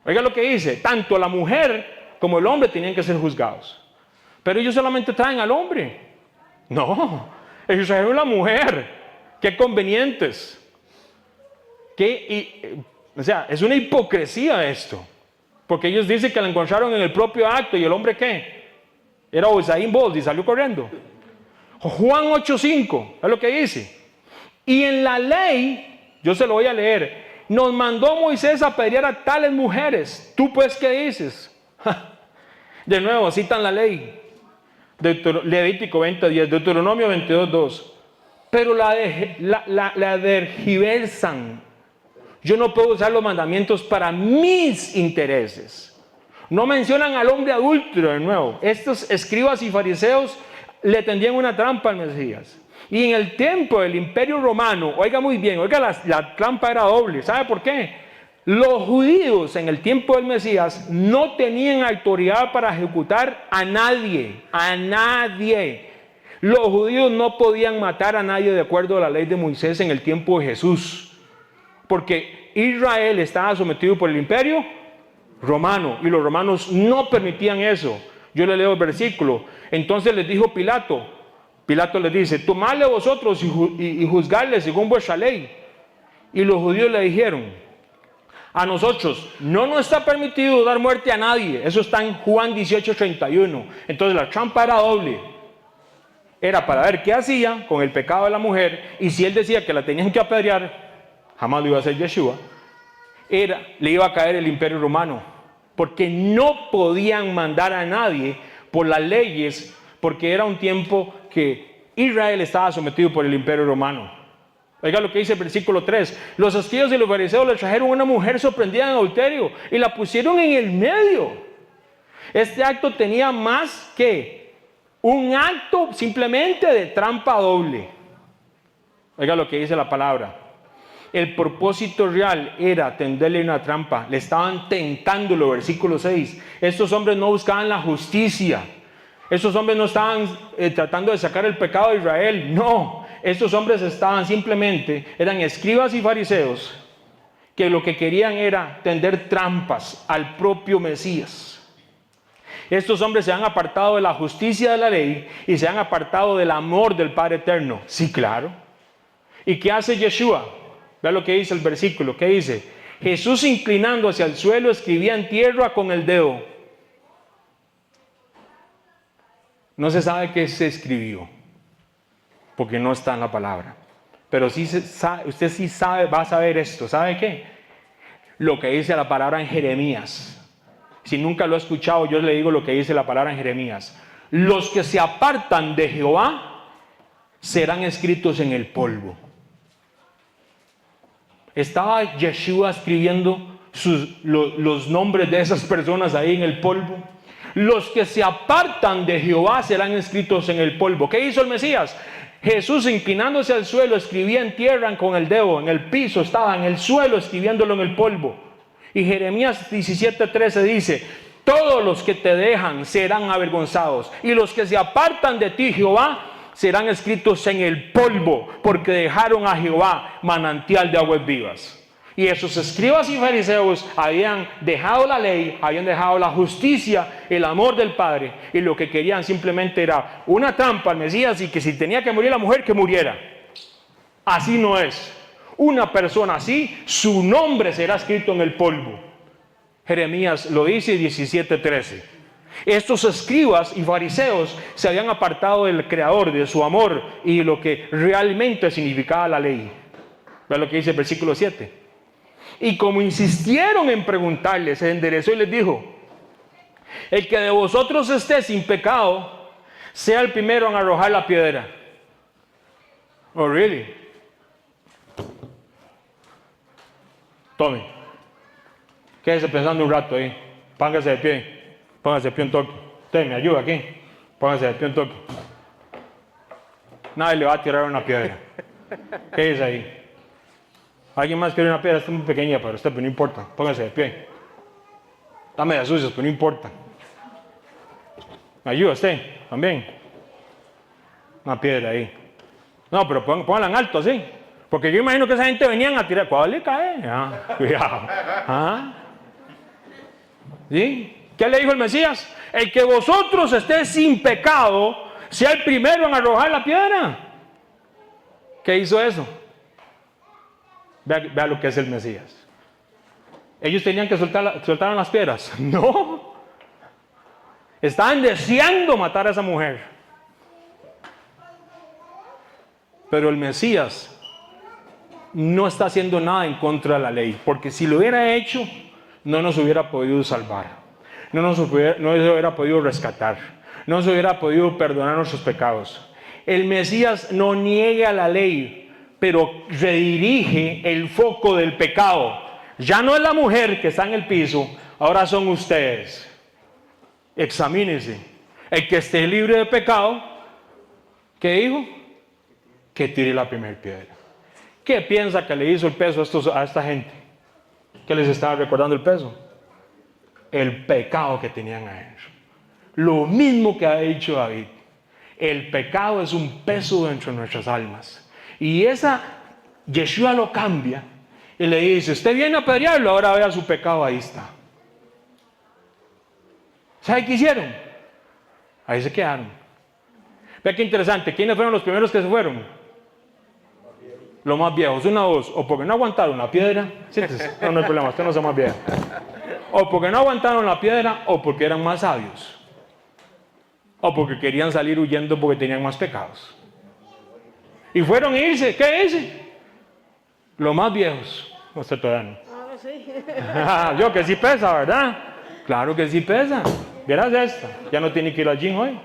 Oiga lo que dice: tanto la mujer como el hombre tenían que ser juzgados. Pero ellos solamente traen al hombre. No, ellos trajeron a la mujer. Qué convenientes. O sea, es una hipocresía esto. Porque ellos dicen que la encontraron en el propio acto. ¿Y el hombre qué? Era Usain Bolt y salió corriendo. Juan 8:5 es lo que dice. Y en la ley, yo se lo voy a leer, nos mandó Moisés a apedrear a tales mujeres. ¿Tú pues qué dices? De nuevo, citan la ley. Levítico 20:10, Deuteronomio 22:2. Pero la tergiversan. Yo no puedo usar los mandamientos para mis intereses. No mencionan al hombre adúltero de nuevo. Estos escribas y fariseos le tendían una trampa al Mesías. Y en el tiempo del Imperio Romano, oiga muy bien, oiga, la trampa era doble. ¿Sabe por qué? Los judíos en el tiempo del Mesías no tenían autoridad para ejecutar a nadie, a nadie. Los judíos no podían matar a nadie de acuerdo a la ley de Moisés en el tiempo de Jesús, porque Israel estaba sometido por el Imperio Romano y los romanos no permitían eso. Yo le leo el versículo. Entonces les dijo Pilato les dice: tomadle vosotros y juzgadle según vuestra ley. Y los judíos le dijeron: a nosotros no nos está permitido dar muerte a nadie. Eso está en Juan 18:31. Entonces la trampa era doble. Era para ver qué hacía con el pecado de la mujer. Y si él decía que la tenían que apedrear, jamás lo iba a hacer Yeshua. Le iba a caer el Imperio Romano. Porque no podían mandar a nadie por las leyes, porque era un tiempo que Israel estaba sometido por el Imperio Romano. Oiga lo que dice el versículo 3. Los escribas y los fariseos le trajeron una mujer sorprendida en adulterio y la pusieron en el medio. Este acto tenía más que un acto simplemente de trampa doble. Oiga lo que dice la palabra. El propósito real era tenderle una trampa. Le estaban tentándolo, versículo 6. Estos hombres no buscaban la justicia. Estos hombres no estaban tratando de sacar el pecado de Israel. No. Estos hombres eran escribas y fariseos que lo que querían era tender trampas al propio Mesías. Estos hombres se han apartado de la justicia de la ley y se han apartado del amor del Padre Eterno. Sí, claro. ¿Y qué hace Yeshua? Vea lo que dice el versículo. ¿Qué dice? Jesús, inclinando hacia el suelo, escribía en tierra con el dedo. No se sabe qué se escribió, porque no está en la palabra. Pero sí usted sí sabe, va a saber esto. ¿Sabe qué? Lo que dice la palabra en Jeremías. Si nunca lo ha escuchado, yo le digo lo que dice la palabra en Jeremías. Los que se apartan de Jehová serán escritos en el polvo. Estaba Yeshua escribiendo los nombres de esas personas ahí en el polvo. Los que se apartan de Jehová serán escritos en el polvo. ¿Qué hizo el Mesías? Jesús, inclinándose al suelo, escribía en tierra con el dedo, en el piso, estaba en el suelo escribiéndolo en el polvo. Y Jeremías 17:13 dice: todos los que te dejan serán avergonzados, y los que se apartan de ti, Jehová, serán escritos en el polvo, porque dejaron a Jehová manantial de aguas vivas. Y esos escribas y fariseos habían dejado la ley, habían dejado la justicia, el amor del Padre, y lo que querían simplemente era una trampa al Mesías, y que si tenía que morir la mujer, que muriera. Así no es. Una persona así, su nombre será escrito en el polvo. Jeremías lo dice 17:13. Estos escribas y fariseos se habían apartado del Creador, de su amor y de lo que realmente significaba la ley. Vean lo que dice el versículo 7. Y como insistieron en preguntarle, se enderezó y les dijo: el que de vosotros esté sin pecado, sea el primero en arrojar la piedra. Oh, really? Tome, quédese pensando un rato ahí. Póngase de pie. Póngase de pie un toque. Usted me ayuda aquí. Póngase de pie un toque. Nadie le va a tirar una piedra. Quédese ahí. ¿Alguien más quiere una piedra? Está muy pequeña para usted, pero no importa. Póngase de pie. Está media sucia, pero no importa. ¿Me ayuda usted? También. Una piedra ahí. No, pero póngala en alto, así. Porque yo imagino que esa gente venían a tirar. ¿Cuál le cae? Cuidado. ¿Sí? ¿Qué le dijo el Mesías? El que vosotros esté sin pecado, sea el primero en arrojar la piedra. ¿Qué hizo eso? Vea lo que es el Mesías. Ellos tenían que soltar las piedras. No. Estaban deseando matar a esa mujer. Pero el Mesías no está haciendo nada en contra de la ley. Porque si lo hubiera hecho, no nos hubiera podido salvar. No se hubiera podido rescatar. No se hubiera podido perdonar nuestros pecados. El Mesías no niega la ley, pero redirige el foco del pecado. Ya no es la mujer que está en el piso, ahora son ustedes. Examínense. El que esté libre de pecado, ¿qué dijo? Que tire la primera piedra. ¿Qué piensa que le hizo el peso a esta gente? ¿Qué les estaba recordando el peso? El pecado que tenían adentro. Lo mismo que ha dicho David. El pecado es un peso dentro de nuestras almas. Y Yeshua lo cambia y le dice: usted viene a apedrearlo, ahora vea su pecado, ahí está. ¿Sabe qué hicieron? Ahí se quedaron. Vea qué interesante. ¿Quiénes fueron los primeros que se fueron? Los más viejos. Una o dos. O porque no aguantaron la piedra. Siéntese. No hay problema, usted no es más viejo. O porque no aguantaron la piedra, o porque eran más sabios. O porque querían salir huyendo porque tenían más pecados. Y fueron a irse. ¿Qué dice? Los más viejos. Usted todavía no. Sí. Yo que sí pesa, ¿verdad? Claro que sí pesa. Verás esta. Ya no tiene que ir al gym hoy.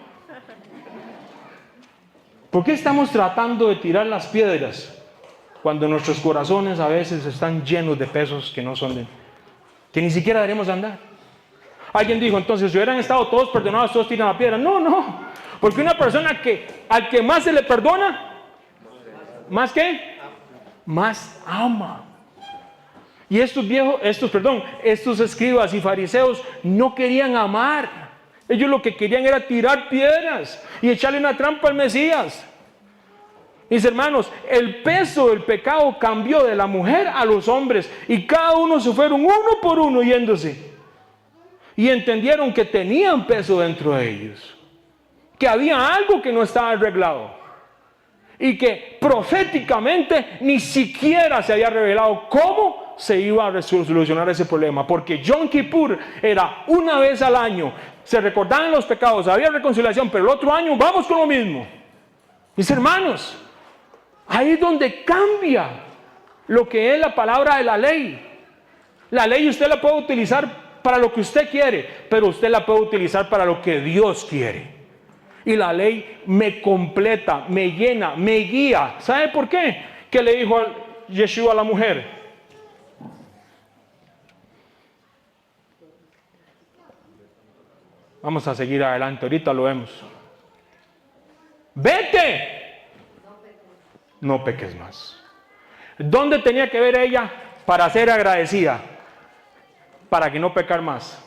¿Por qué estamos tratando de tirar las piedras cuando nuestros corazones a veces están llenos de pesos que ni siquiera deberíamos andar? Alguien dijo entonces: si hubieran estado todos perdonados, todos tiran la piedra. No. Porque una persona al que más se le perdona, ¿más qué? Más ama. Y estos escribas y fariseos no querían amar. Ellos lo que querían era tirar piedras y echarle una trampa al Mesías. Mis hermanos, el peso del pecado cambió de la mujer a los hombres, y cada uno se fueron uno por uno yéndose. Y entendieron que tenían peso dentro de ellos, que había algo que no estaba arreglado, y que proféticamente ni siquiera se había revelado cómo se iba a solucionar ese problema. Porque Yom Kippur era una vez al año, se recordaban los pecados, había reconciliación, pero el otro año vamos con lo mismo. Mis hermanos, ahí es donde cambia lo que es la palabra de la ley. La ley usted la puede utilizar para lo que usted quiere, pero usted la puede utilizar para lo que Dios quiere. Y la ley me completa, me llena, me guía. ¿Sabe por qué? ¿Qué le dijo Yeshua a la mujer? Vamos a seguir adelante, ahorita lo vemos. ¡Vete! no peques más. ¿Dónde tenía que ver ella para ser agradecida? Para que no pecar más.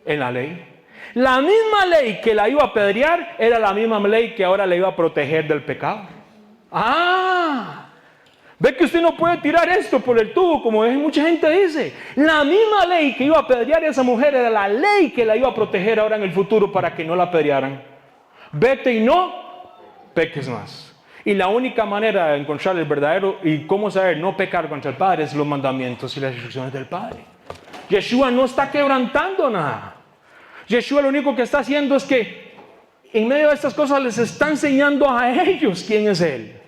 En la ley. La misma ley que la iba a apedrear era la misma ley que ahora le iba a proteger del pecado. Ve que usted no puede tirar esto por el tubo, como mucha gente dice. La misma ley que iba a apedrear a esa mujer era la ley que la iba a proteger ahora en el futuro para que no la apedrearan. Vete y no peques más. Y la única manera de encontrar el verdadero y cómo saber no pecar contra el Padre es los mandamientos y las instrucciones del Padre. Yeshua no está quebrantando nada. Yeshua lo único que está haciendo es que en medio de estas cosas les está enseñando a ellos quién es Él.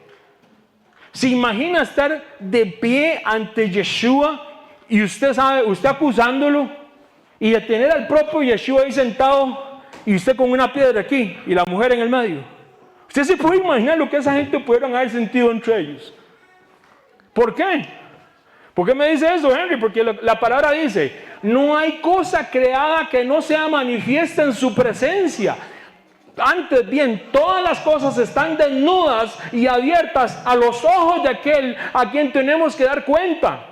¿Se imagina estar de pie ante Yeshua y usted acusándolo y de tener al propio Yeshua ahí sentado y usted con una piedra aquí y la mujer en el medio? Usted se puede imaginar lo que esa gente pudieron haber sentido entre ellos. ¿Por qué? ¿Por qué me dice eso, Henry? Porque la palabra dice, no hay cosa creada que no sea manifiesta en su presencia. Antes bien, todas las cosas están desnudas y abiertas a los ojos de aquel a quien tenemos que dar cuenta.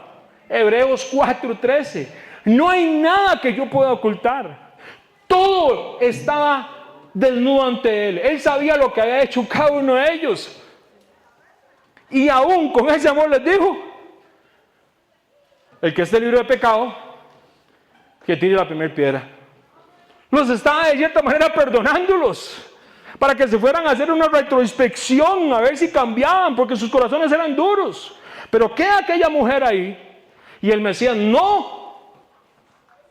Hebreos 4:13. No hay nada que yo pueda ocultar. Todo estaba desnudo ante Él. Él sabía lo que había hecho cada uno de ellos. Y aún con ese amor les dijo, el que esté libre de pecado, que tire la primera piedra. Los estaba de cierta manera perdonándolos para que se fueran a hacer una retroinspección a ver si cambiaban, porque sus corazones eran duros. Pero queda aquella mujer ahí y el Mesías no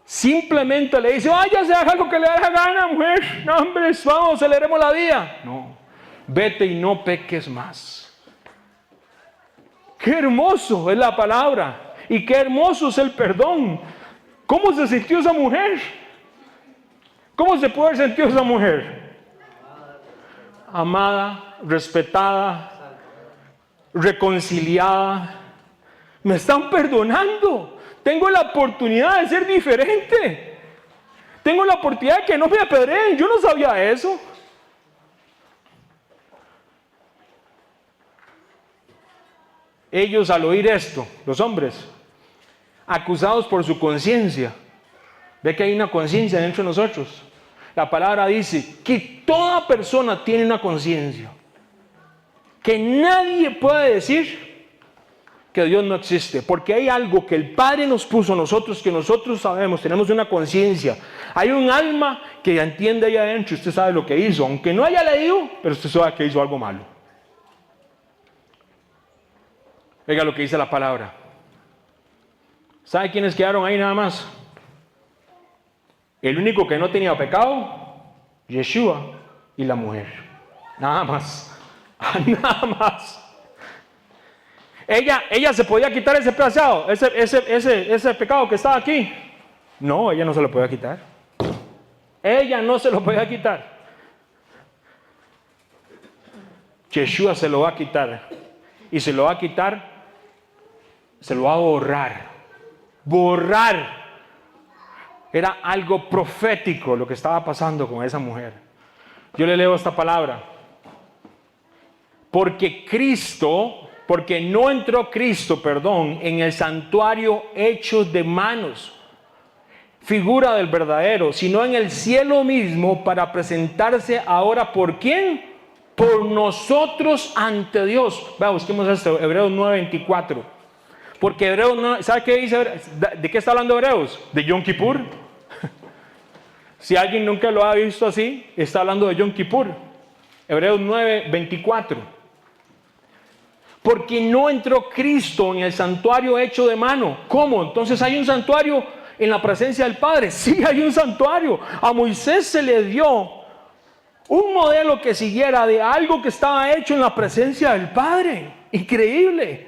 simplemente le dice, váyase, haga lo que le dé la gana, mujer, no, hombre, vamos, aceleremos la vida. No, vete y no peques más. Qué hermoso es la palabra y qué hermoso es el perdón. ¿Cómo se sintió esa mujer? ¿Cómo se puede haber sentido esa mujer? Amada, respetada, reconciliada. Me están perdonando. Tengo la oportunidad de ser diferente. Tengo la oportunidad de que no me apedreen. Yo no sabía eso. Ellos al oír esto, los hombres, acusados por su conciencia. Ve que hay una conciencia dentro de nosotros. La palabra dice que toda persona tiene una conciencia. Que nadie puede decir que Dios no existe. Porque hay algo que el Padre nos puso a nosotros, que nosotros sabemos, tenemos una conciencia. Hay un alma que entiende ahí adentro, usted sabe lo que hizo. Aunque no haya leído, pero usted sabe que hizo algo malo. Oiga lo que dice la palabra. ¿Sabe quiénes quedaron ahí nada más? El único que no tenía pecado, Yeshua y la mujer. Nada más. Nada más. Ella se podía quitar ese pecado, ese pecado que estaba aquí. No, ella no se lo podía quitar. Ella no se lo podía quitar. Yeshua se lo va a quitar. Y se lo va a quitar, se lo va a borrar. Borrar. Era algo profético lo que estaba pasando con esa mujer. Yo le leo esta palabra. Porque no entró Cristo, en el santuario hecho de manos, figura del verdadero, sino en el cielo mismo para presentarse ahora ¿por quién? Por nosotros ante Dios. Vea, busquemos esto, Hebreos 9:24. Porque Hebreos 9, ¿sabe qué dice? ¿De qué está hablando Hebreos? De Yom Kippur. Si alguien nunca lo ha visto así, está hablando de Yom Kippur. Hebreos 9:24. Porque no entró Cristo en el santuario hecho de mano. ¿Cómo? Entonces hay un santuario en la presencia del Padre. Sí, hay un santuario. A Moisés se le dio un modelo que siguiera de algo que estaba hecho en la presencia del Padre. Increíble.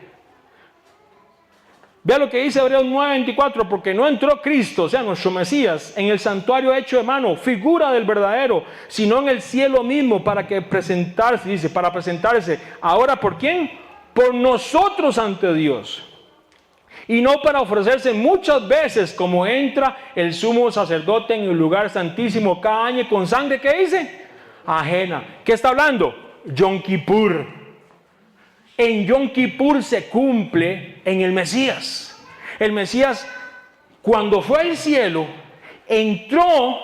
Vea lo que dice Hebreos 9:24, porque no entró Cristo, o sea, nuestro Mesías, en el santuario hecho de mano, figura del verdadero, sino en el cielo mismo para presentarse. Ahora, ¿por quién? Por nosotros ante Dios. Y no para ofrecerse muchas veces como entra el sumo sacerdote en el lugar santísimo cada año con sangre, ¿qué dice? Ajena. ¿Qué está hablando? Yom Kippur. en Yom Kippur se cumple en el Mesías. El Mesías, cuando fue al cielo, entró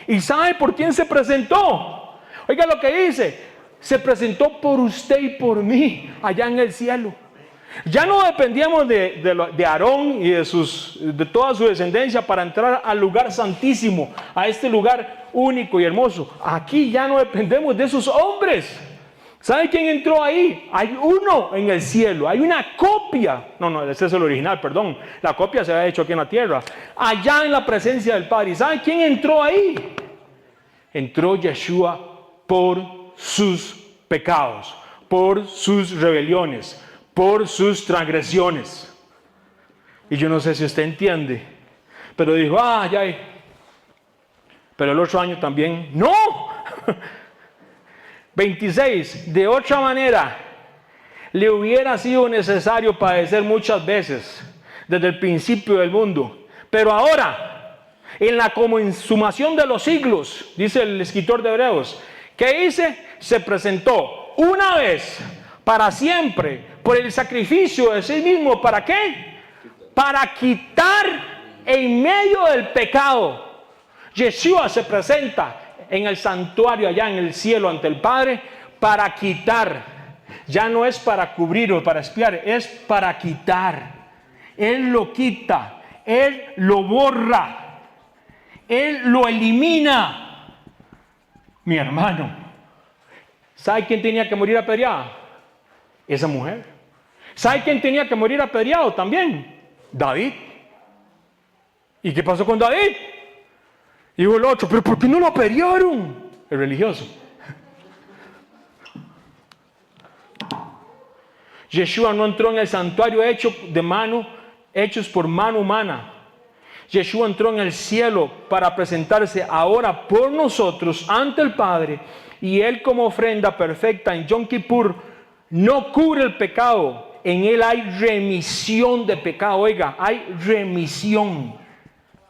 y ¿sabe por quién se presentó? Oiga lo que dice, se presentó por usted y por mí allá en el cielo. Ya no dependíamos de Aarón y de toda su descendencia para entrar al lugar santísimo, a este lugar único y hermoso. Aquí ya no dependemos de esos hombres. ¿Sabe quién entró ahí? Hay uno en el cielo, hay una copia. No, ese es el original, perdón. La copia se había hecho aquí en la tierra. Allá en la presencia del Padre. ¿Y sabe quién entró ahí? Entró Yeshua por sus pecados, por sus rebeliones, por sus transgresiones. Y yo no sé si usted entiende, pero dijo, ya. Pero el otro año también, no. 26, de otra manera, le hubiera sido necesario padecer muchas veces, desde el principio del mundo. Pero ahora, en la consumación de los siglos, dice el escritor de Hebreos, ¿qué dice? Se presentó una vez, para siempre, por el sacrificio de sí mismo. ¿Para qué? Para quitar en medio del pecado. Yeshua se presenta en el santuario allá en el cielo ante el Padre para quitar. Ya no es para cubrir o para expiar, es para quitar. Él lo quita, Él lo borra, Él lo elimina. Mi hermano, ¿sabe quién tenía que morir apedreado? Esa mujer. ¿Sabe quién tenía que morir apedreado también? David. ¿Y qué pasó con David? Dijo el otro, pero ¿por qué no lo apedrearon? El religioso. Yeshua no entró en el santuario hechos por mano humana. Yeshua entró en el cielo para presentarse ahora por nosotros ante el Padre, y Él como ofrenda perfecta en Yom Kippur no cubre el pecado. En Él hay remisión de pecado. Oiga, hay remisión.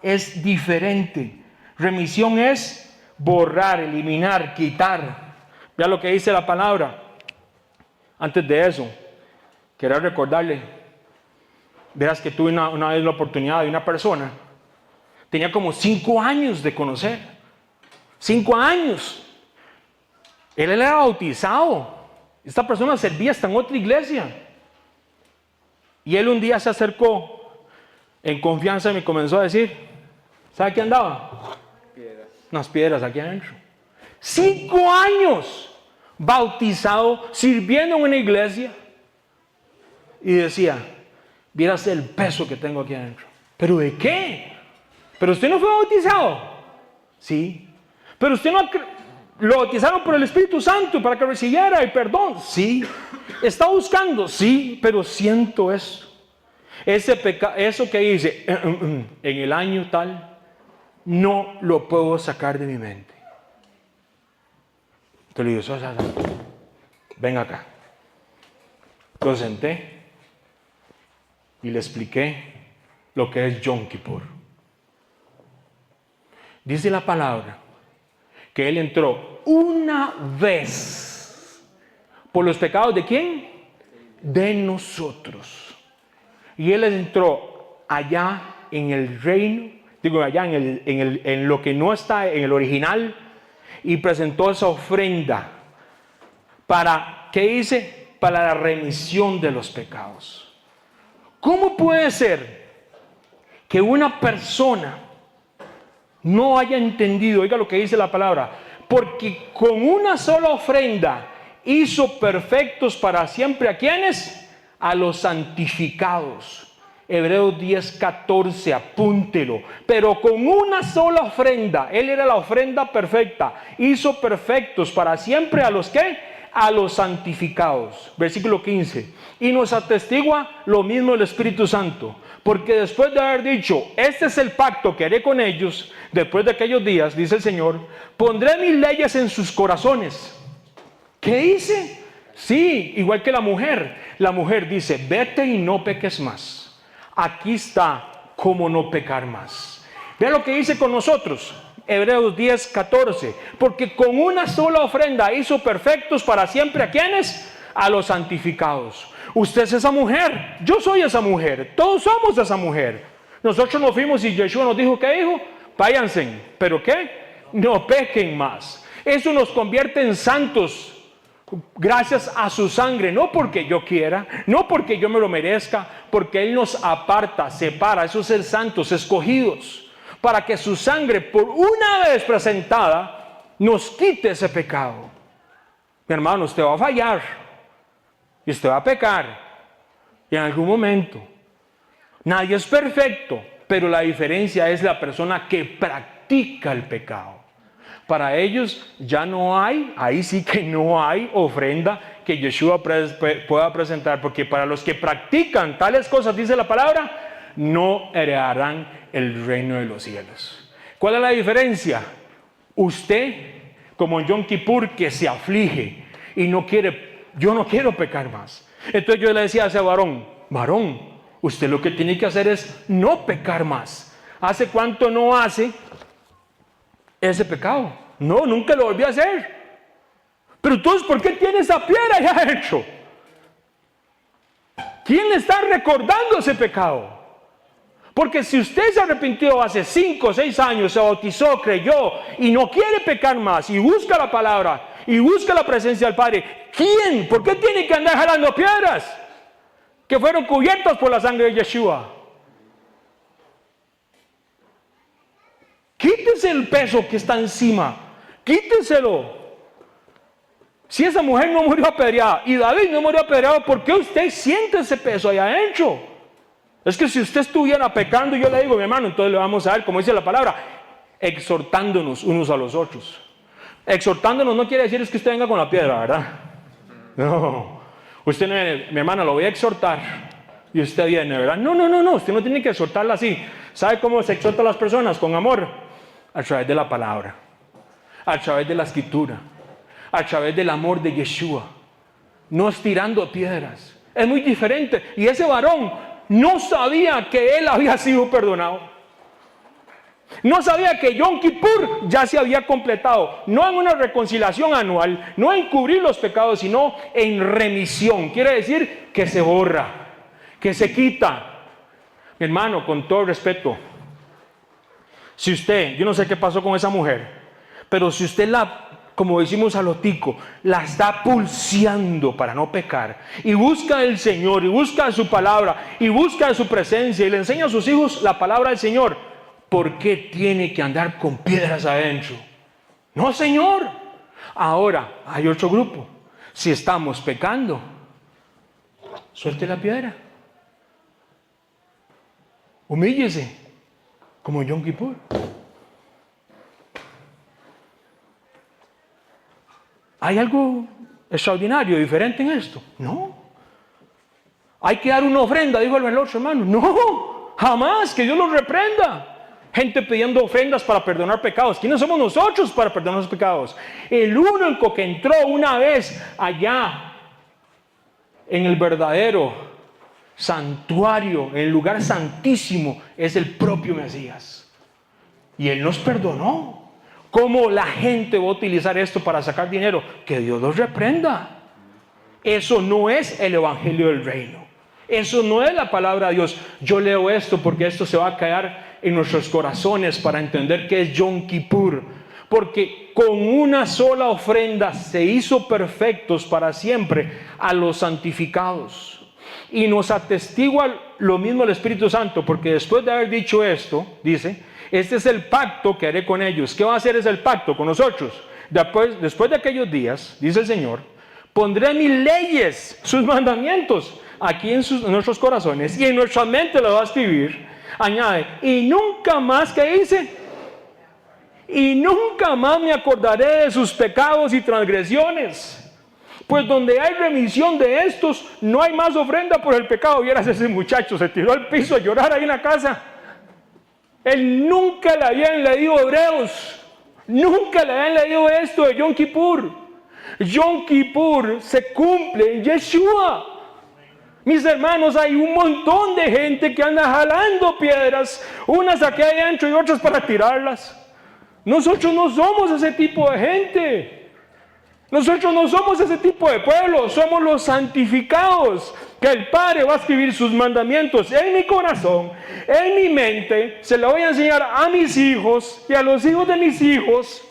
Es diferente. Remisión es borrar, eliminar, quitar. Vea lo que dice la palabra. Antes de eso, quiero recordarle, verás que tuve una vez la oportunidad de una persona, tenía como 5 años de conocer, 5 años. Él era bautizado. Esta persona servía hasta en otra iglesia. Y él un día se acercó en confianza y me comenzó a decir, ¿sabe qué andaba? Piedras. Unas piedras aquí adentro. 5 años bautizado, sirviendo en una iglesia. Y decía, vieras el peso que tengo aquí adentro. ¿Pero de qué? ¿Pero usted no fue bautizado? Sí. ¿Pero usted no lo bautizaron por el Espíritu Santo para que recibiera el perdón? Sí. ¿Está buscando? Sí, pero siento eso. Eso que dice, en el año tal, no lo puedo sacar de mi mente. Te lo digo, ven acá. Lo senté y le expliqué lo que es Yom Kippur. Dice la palabra que Él entró una vez por los pecados ¿de quién? De nosotros. Y Él entró allá en el reino, allá en lo que no está en el original, y presentó esa ofrenda para, ¿qué dice? Para la remisión de los pecados. ¿Cómo puede ser que una persona no haya entendido? Oiga lo que dice la palabra, porque con una sola ofrenda hizo perfectos para siempre ¿a quiénes? A los santificados. Hebreos 10:14, apúntelo. Pero con una sola ofrenda, Él era la ofrenda perfecta, hizo perfectos para siempre ¿a los qué? A los santificados. Versículo 15. Y nos atestigua lo mismo el Espíritu Santo, porque después de haber dicho, este es el pacto que haré con ellos, después de aquellos días, dice el Señor, pondré mis leyes en sus corazones. ¿Qué dice? Sí, igual que la mujer. La mujer dice, vete y no peques más. Aquí está cómo no pecar más. Vean lo que dice con nosotros. Hebreos 10:14. Porque con una sola ofrenda hizo perfectos para siempre ¿a quiénes? A los santificados. Usted es esa mujer, yo soy esa mujer, todos somos esa mujer. Nosotros nos fuimos y Yeshua nos dijo, ¿qué dijo? Váyanse, ¿pero qué? No pequen más. Eso nos convierte en santos gracias a su sangre, no porque yo quiera, no porque yo me lo merezca, porque Él nos aparta, separa. Eso es ser santos, escogidos, para que su sangre, por una vez presentada, nos quite ese pecado. Mi hermano, usted va a fallar y usted va a pecar y en algún momento. Nadie es perfecto, pero la diferencia es la persona que practica el pecado. Para ellos ya no hay, ahí sí que no hay ofrenda que Yeshua pueda presentar, porque para los que practican tales cosas, dice la palabra, no heredarán el reino de los cielos. ¿Cuál es la diferencia? Usted, como en Yom Kippur, que se aflige y no quiere, yo no quiero pecar más. Entonces yo le decía a ese varón, usted lo que tiene que hacer es no pecar más. ¿Hace cuánto no hace ese pecado? No, nunca lo volví a hacer. Pero entonces, ¿por qué tiene esa piedra allá adentro? ¿Quién le está recordando ese pecado? Porque si usted se arrepintió hace 5 o 6 años, se bautizó, creyó y no quiere pecar más y busca la palabra y busca la presencia del Padre, ¿quién? ¿Por qué tiene que andar jalando piedras que fueron cubiertas por la sangre de Yeshua? Quítese el peso que está encima, quíteselo. Si esa mujer no murió apedreada y David no murió apedreado, ¿por qué usted siente ese peso allá adentro? Es que si usted estuviera pecando, yo le digo, mi hermano, entonces le vamos a dar, como dice la palabra, exhortándonos unos a los otros. Exhortándonos no quiere decir es que usted venga con la piedra, ¿verdad? No. Usted no viene, mi hermana, lo voy a exhortar y usted viene, ¿verdad? No, usted no tiene que exhortarla así. ¿Sabe cómo se exhorta a las personas? Con amor. A través de la palabra, a través de la escritura, a través del amor de Yeshua. No estirando piedras. Es muy diferente. Y ese varón no sabía que él había sido perdonado. No sabía que Yom Kippur ya se había completado. No en una reconciliación anual, no en cubrir los pecados, sino en remisión. Quiere decir que se borra, que se quita. Mi hermano, con todo respeto, si usted, yo no sé qué pasó con esa mujer, pero si usted como decimos a lo tico, la está pulseando para no pecar, y busca del Señor, y busca su palabra, y busca su presencia, y le enseña a sus hijos la palabra del Señor, ¿por qué tiene que andar con piedras adentro? No, Señor. Ahora, hay otro grupo. Si estamos pecando, suelte la piedra. Humíllese, como Yom Kippur. ¿Hay algo extraordinario, diferente en esto? No. Hay que dar una ofrenda, dijo el otro hermano. No, jamás, que Dios los reprenda. Gente pidiendo ofrendas para perdonar pecados. ¿Quiénes somos nosotros para perdonar los pecados? El único que entró una vez allá en el verdadero santuario, en el lugar santísimo, es el propio Mesías. Y Él nos perdonó. ¿Cómo la gente va a utilizar esto para sacar dinero? Que Dios los reprenda. Eso no es el evangelio del reino. Eso no es la palabra de Dios. Yo leo esto porque esto se va a quedar en nuestros corazones para entender que es Yom Kippur. Porque con una sola ofrenda se hizo perfectos para siempre a los santificados. Y nos atestigua lo mismo el Espíritu Santo, porque después de haber dicho esto, dice, este es el pacto que haré con ellos. ¿Qué va a hacer ese el pacto con nosotros? Después de aquellos días, dice el Señor, pondré mis leyes, sus mandamientos, aquí en nuestros corazones, y en nuestra mente lo va a escribir. Añade, y nunca más, ¿qué dice? Y nunca más me acordaré de sus pecados y transgresiones. Pues donde hay remisión de estos, no hay más ofrenda por el pecado. Vieras ese muchacho, se tiró al piso a llorar ahí en la casa. Él nunca le habían leído Hebreos, nunca le habían leído esto de Yom Kippur. Yom Kippur se cumple en Yeshua. Mis hermanos, hay un montón de gente que anda jalando piedras, unas aquí adentro y otras para tirarlas. Nosotros no somos ese tipo de gente. Nosotros no somos ese tipo de pueblo, somos los santificados que el Padre va a escribir sus mandamientos en mi corazón, en mi mente, se lo voy a enseñar a mis hijos y a los hijos de mis hijos,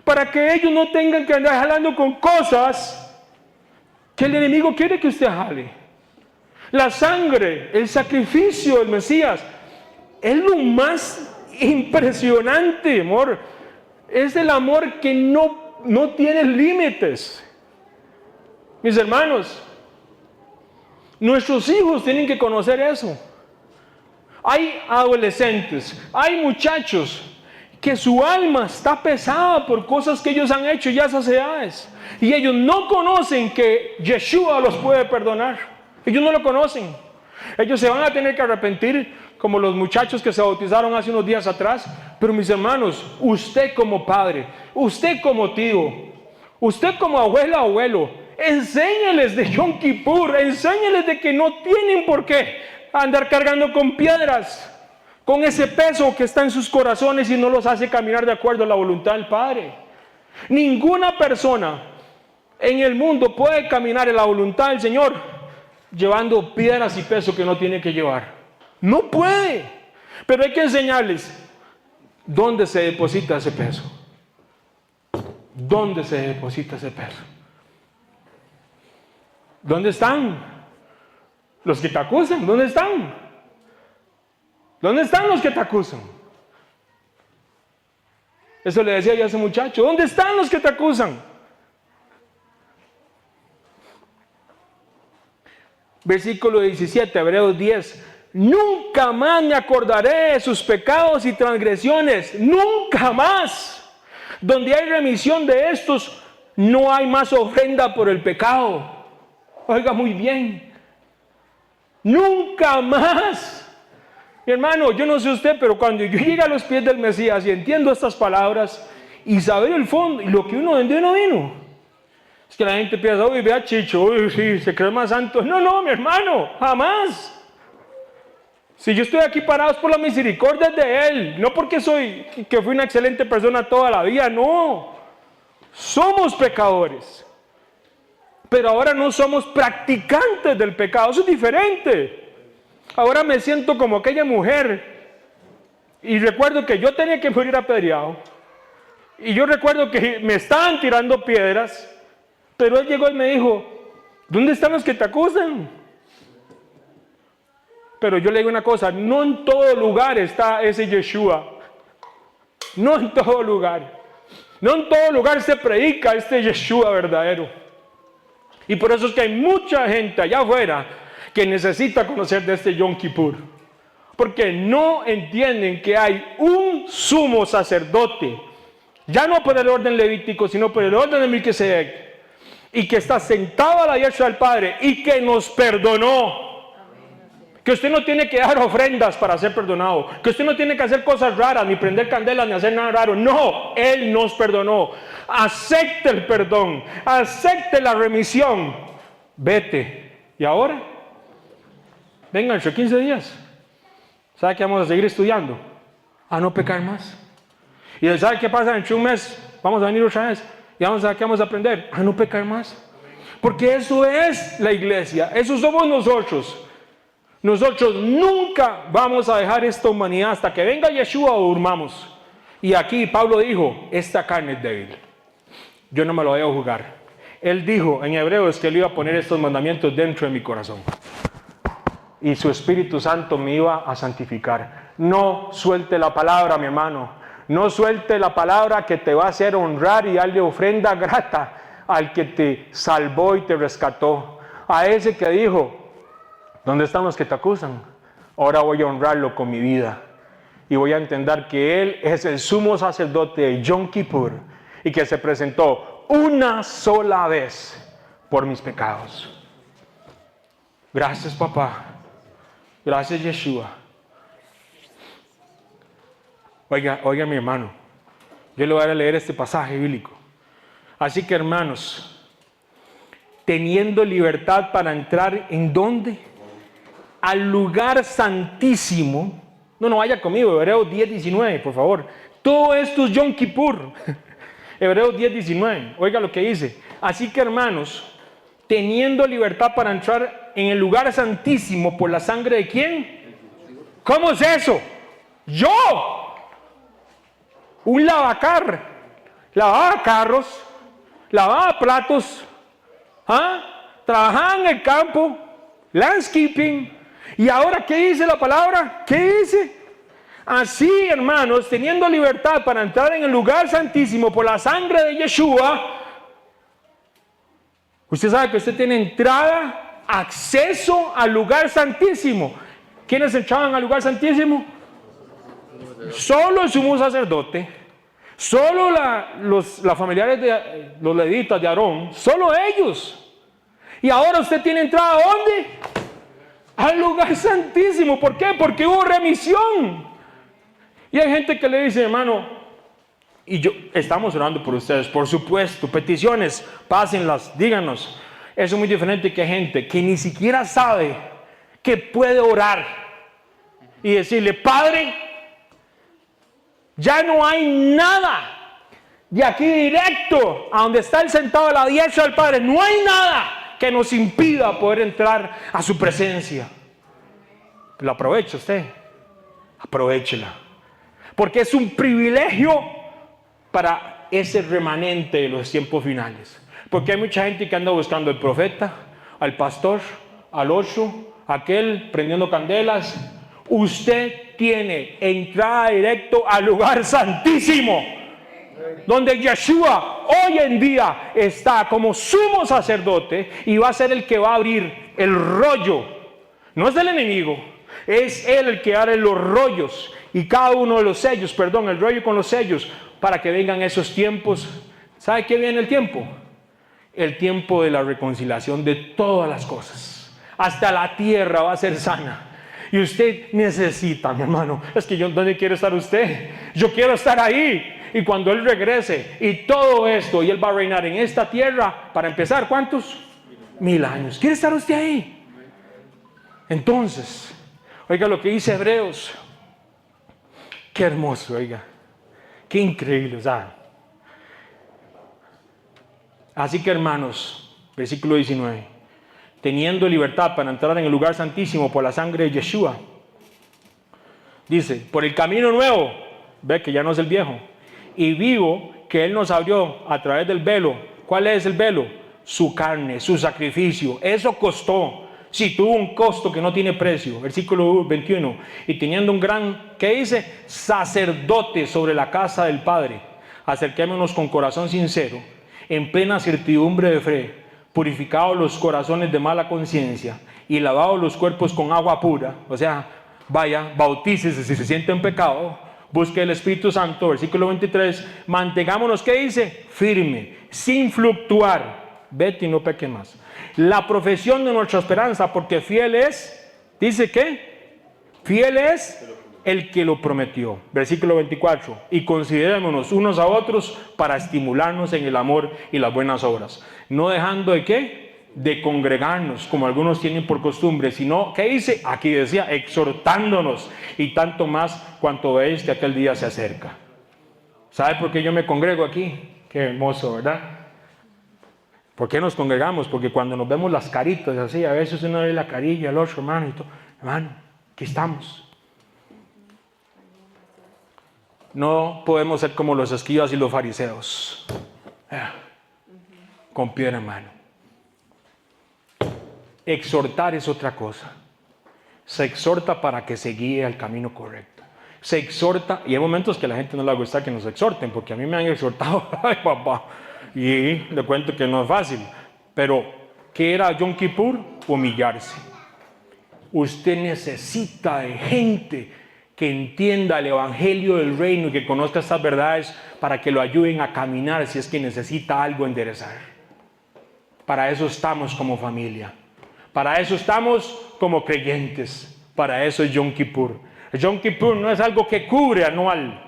para que ellos no tengan que andar jalando con cosas que el enemigo quiere que usted jale. La sangre, el sacrificio del Mesías, es lo más impresionante, amor. Es el amor que no tiene límites. Mis hermanos, nuestros hijos tienen que conocer eso. Hay adolescentes, hay muchachos que su alma está pesada por cosas que ellos han hecho ya a esas edades. Y ellos no conocen que Yeshua los puede perdonar. Ellos no lo conocen. Ellos se van a tener que arrepentir, como los muchachos que se bautizaron hace unos días atrás. Pero mis hermanos, usted como padre, usted como tío, usted como abuela, abuelo, enséñales de Yom Kippur, enséñales de que no tienen por qué andar cargando con piedras, con ese peso que está en sus corazones y no los hace caminar de acuerdo a la voluntad del Padre. Ninguna persona en el mundo puede caminar en la voluntad del Señor llevando piedras y peso que no tiene que llevar. No puede. Pero hay que enseñarles dónde se deposita ese peso. ¿Dónde se deposita ese peso? ¿Dónde están los que te acusan? ¿Dónde están? ¿Dónde están los que te acusan? Eso le decía yo a ese muchacho. ¿Dónde están los que te acusan? Versículo 17, Hebreos 10. Nunca más me acordaré de sus pecados y transgresiones. Nunca más. Donde hay remisión de estos, no hay más ofrenda por el pecado. Oiga muy bien. Nunca más. Mi hermano, yo no sé usted, pero cuando yo llego a los pies del Mesías y entiendo estas palabras y saber el fondo y lo que uno vendió no vino. Es que la gente piensa, uy, vea Chicho, uy, sí, se cree más santo. No, mi hermano, jamás. Si yo estoy aquí parado es por la misericordia de Él, no porque que fui una excelente persona toda la vida, no. Somos pecadores, pero ahora no somos practicantes del pecado, eso es diferente. Ahora me siento como aquella mujer y recuerdo que yo tenía que morir apedreado y yo recuerdo que me estaban tirando piedras, pero Él llegó y me dijo, ¿dónde están los que te acusan? Pero yo le digo una cosa, no en todo lugar está ese Yeshua. No en todo lugar. No en todo lugar se predica este Yeshua verdadero. Y por eso es que hay mucha gente allá afuera que necesita conocer de este Yom Kippur. Porque no entienden que hay un sumo sacerdote, ya no por el orden levítico, sino por el orden de Melquisedec, y que está sentado a la diestra del Padre y que nos perdonó. Que usted no tiene que dar ofrendas para ser perdonado. Que usted no tiene que hacer cosas raras, ni prender candelas, ni hacer nada raro. No, Él nos perdonó. Acepte el perdón. Acepte la remisión. Vete. ¿Y ahora? Venga, entre 15 días. ¿Sabe que vamos a seguir estudiando? A no pecar más. ¿Y sabe qué pasa? Entre un mes vamos a venir otra vez. ¿Y vamos a ver qué vamos a aprender? A no pecar más. Porque eso es la iglesia. Eso somos nosotros. Nosotros nunca vamos a dejar esta humanidad hasta que venga Yeshua o durmamos. Y aquí Pablo dijo, esta carne es débil. Yo no me lo voy a jugar. Él dijo en Hebreos que él iba a poner estos mandamientos dentro de mi corazón. Y su Espíritu Santo me iba a santificar. No suelte la palabra, mi hermano. No suelte la palabra que te va a hacer honrar y darle ofrenda grata al que te salvó y te rescató. A ese que dijo, ¿dónde están los que te acusan? Ahora voy a honrarlo con mi vida. Y voy a entender que Él es el sumo sacerdote de Yom Kippur y que se presentó una sola vez por mis pecados. Gracias, papá. Gracias, Yeshua. Oiga, mi hermano. Yo le voy a leer este pasaje bíblico. Así que, hermanos, teniendo libertad para entrar, ¿en dónde? Al lugar santísimo. No vaya conmigo, Hebreos 10:19, por favor. Todo esto es Yom Kippur. Hebreos 10:19, oiga lo que dice. Así que, hermanos, teniendo libertad para entrar en el lugar santísimo por la sangre de ¿quién? ¿Cómo es eso? Yo, un lavacar, lavaba carros, lavaba platos, trabajaba en el campo, landscaping, y ahora ¿qué dice la palabra? ¿Qué dice? Así, hermanos, teniendo libertad para entrar en el lugar santísimo por la sangre de Yeshua, usted sabe que usted tiene entrada, acceso al lugar santísimo. ¿Quiénes entraban al lugar santísimo? Solo el sumo sacerdote, solo los familiares de los levitas de Aarón, solo ellos. Y ahora usted tiene entrada ¿a dónde? Al lugar santísimo. ¿Por qué? Porque hubo remisión. Y hay gente que le dice, hermano, y yo, estamos orando por ustedes, por supuesto, peticiones, pásenlas, díganos. Eso es muy diferente que gente que ni siquiera sabe que puede orar y decirle, Padre, ya no hay nada de aquí directo a donde está el sentado a la diestra del Padre, no hay nada que nos impida poder entrar a su presencia. Lo aprovecha usted, aprovechela, porque es un privilegio para ese remanente de los tiempos finales. Porque hay mucha gente que anda buscando al profeta, al pastor, al ocho, aquel prendiendo candelas. Usted tiene entrada directo al lugar santísimo, donde Yeshua hoy en día está como sumo sacerdote y va a ser el que va a abrir el rollo. No es del enemigo, es él el que abre los rollos y cada uno de los sellos, el rollo con los sellos, para que vengan esos tiempos. ¿Sabe qué viene el tiempo? El tiempo de la reconciliación de todas las cosas. Hasta la tierra va a ser sana. Y usted necesita, mi hermano, es que ¿dónde quiere estar usted? Yo quiero estar ahí. Y cuando Él regrese y todo esto, y Él va a reinar en esta tierra, para empezar, ¿cuántos? 1000 años. ¿Quiere estar usted ahí? Entonces, oiga lo que dice Hebreos. Qué hermoso, oiga. Qué increíble, ¿saben? Así que, hermanos, versículo 19. Teniendo libertad para entrar en el lugar santísimo por la sangre de Yeshua. Dice, por el camino nuevo, ve que ya no es el viejo, y vivo que Él nos abrió a través del velo. ¿Cuál es el velo? Su carne, su sacrificio. Eso costó. Sí, tuvo un costo que no tiene precio. Versículo 21. Y teniendo un gran, ¿qué dice? Sacerdote sobre la casa del Padre. Acerquémonos con corazón sincero, en plena certidumbre de fe, purificados los corazones de mala conciencia y lavados los cuerpos con agua pura. O sea, vaya, bautícese si se siente en pecado, busque el Espíritu Santo. Versículo 23, mantengámonos, ¿qué dice? Firme, sin fluctuar. Vete y no peque más. La profesión de nuestra esperanza, porque fiel es, dice que, fiel es el que lo prometió. Versículo 24, y considerémonos unos a otros para estimularnos en el amor y las buenas obras. No dejando de ¿qué? De congregarnos, como algunos tienen por costumbre, sino, ¿qué dice? Aquí decía, exhortándonos, y tanto más cuanto veis que aquel día se acerca. ¿Sabe por qué yo me congrego aquí? Qué hermoso, ¿verdad? ¿Por qué nos congregamos? Porque cuando nos vemos las caritas así, a veces uno ve la carilla, el otro, hermano, y todo, hermano, aquí estamos. No podemos ser como los escribas y los fariseos, con piedra en mano. Exhortar es otra cosa. Se exhorta para que se guíe al camino correcto. Se exhorta, y hay momentos que a la gente no le gusta que nos exhorten, porque a mí me han exhortado, ay papá, y le cuento que no es fácil. Pero, ¿qué era Yom Kippur? Humillarse. Usted necesita de gente que entienda el evangelio del reino y que conozca estas verdades para que lo ayuden a caminar si es que necesita algo enderezar. Para eso estamos como familia. Para eso estamos como creyentes. Para eso es Yom Kippur. El Yom Kippur no es algo que cubre anual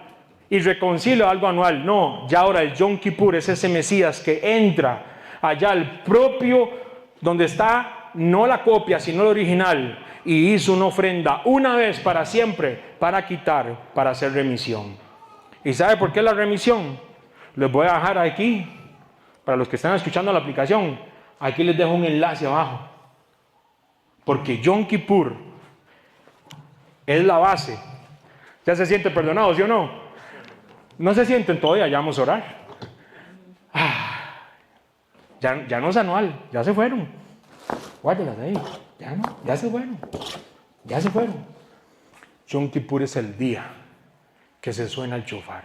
y reconcilia algo anual. No, ya ahora el Yom Kippur es ese Mesías que entra allá al propio, donde está no la copia sino el original, y hizo una ofrenda una vez para siempre, para quitar, para hacer remisión. ¿Y sabe por qué la remisión? Les voy a dejar aquí, para los que están escuchando la aplicación, aquí les dejo un enlace abajo. Porque Yom Kippur es la base. ¿Ya se sienten perdonados, sí o no? No se sienten todavía, ya vamos a orar. Ya no es anual, ya se fueron. Guárdelas ahí, ya no, ya se fueron. Ya se fueron. Yom Kippur es el día que se suena el shofar.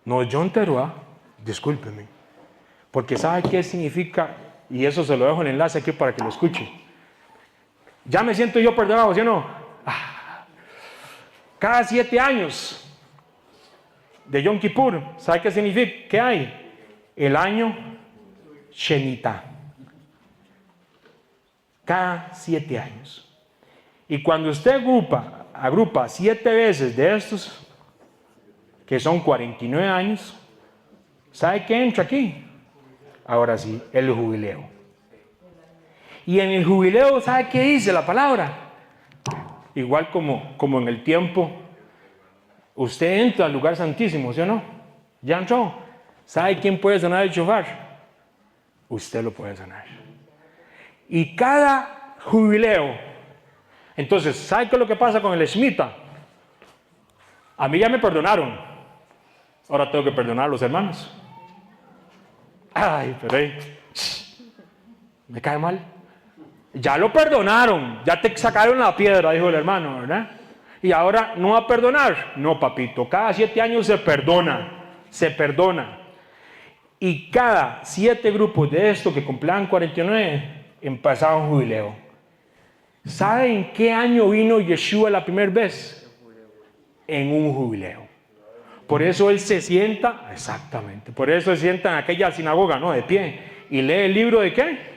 No es Yom Teruah, discúlpeme. Porque ¿sabe qué significa? Y eso se lo dejo en el enlace aquí para que lo escuche. Ya me siento yo perdonado, ¿sí o no? Cada 7 años de Yom Kippur, ¿sabe qué significa? ¿Qué hay? El año Shemitah. Cada 7 años. Y cuando usted agrupa 7 veces de estos, que son 49 años, ¿sabe qué entra aquí? Ahora sí, el jubileo. Y en el jubileo, ¿sabe qué dice la palabra? Igual como en el tiempo, usted entra al lugar santísimo, ¿sí o no? Ya entró. ¿Sabe quién puede sonar el shofar? Usted lo puede sonar. Y cada jubileo, entonces, ¿sabe qué es lo que pasa con el Shemitah? A mí ya me perdonaron. Ahora tengo que perdonar a los hermanos. Ay, pero me cae mal. Ya lo perdonaron, ya te sacaron la piedra, dijo el hermano, ¿verdad? Y ahora no va a perdonar. No, papito, cada 7 años se perdona. Y cada 7 grupos de esto que cumplían 49 empezaban un jubileo. ¿Sabe en qué año vino Yeshua la primera vez? En un jubileo. Por eso él se sienta, exactamente, por eso se sienta en aquella sinagoga, ¿no? De pie, y lee el libro de ¿qué?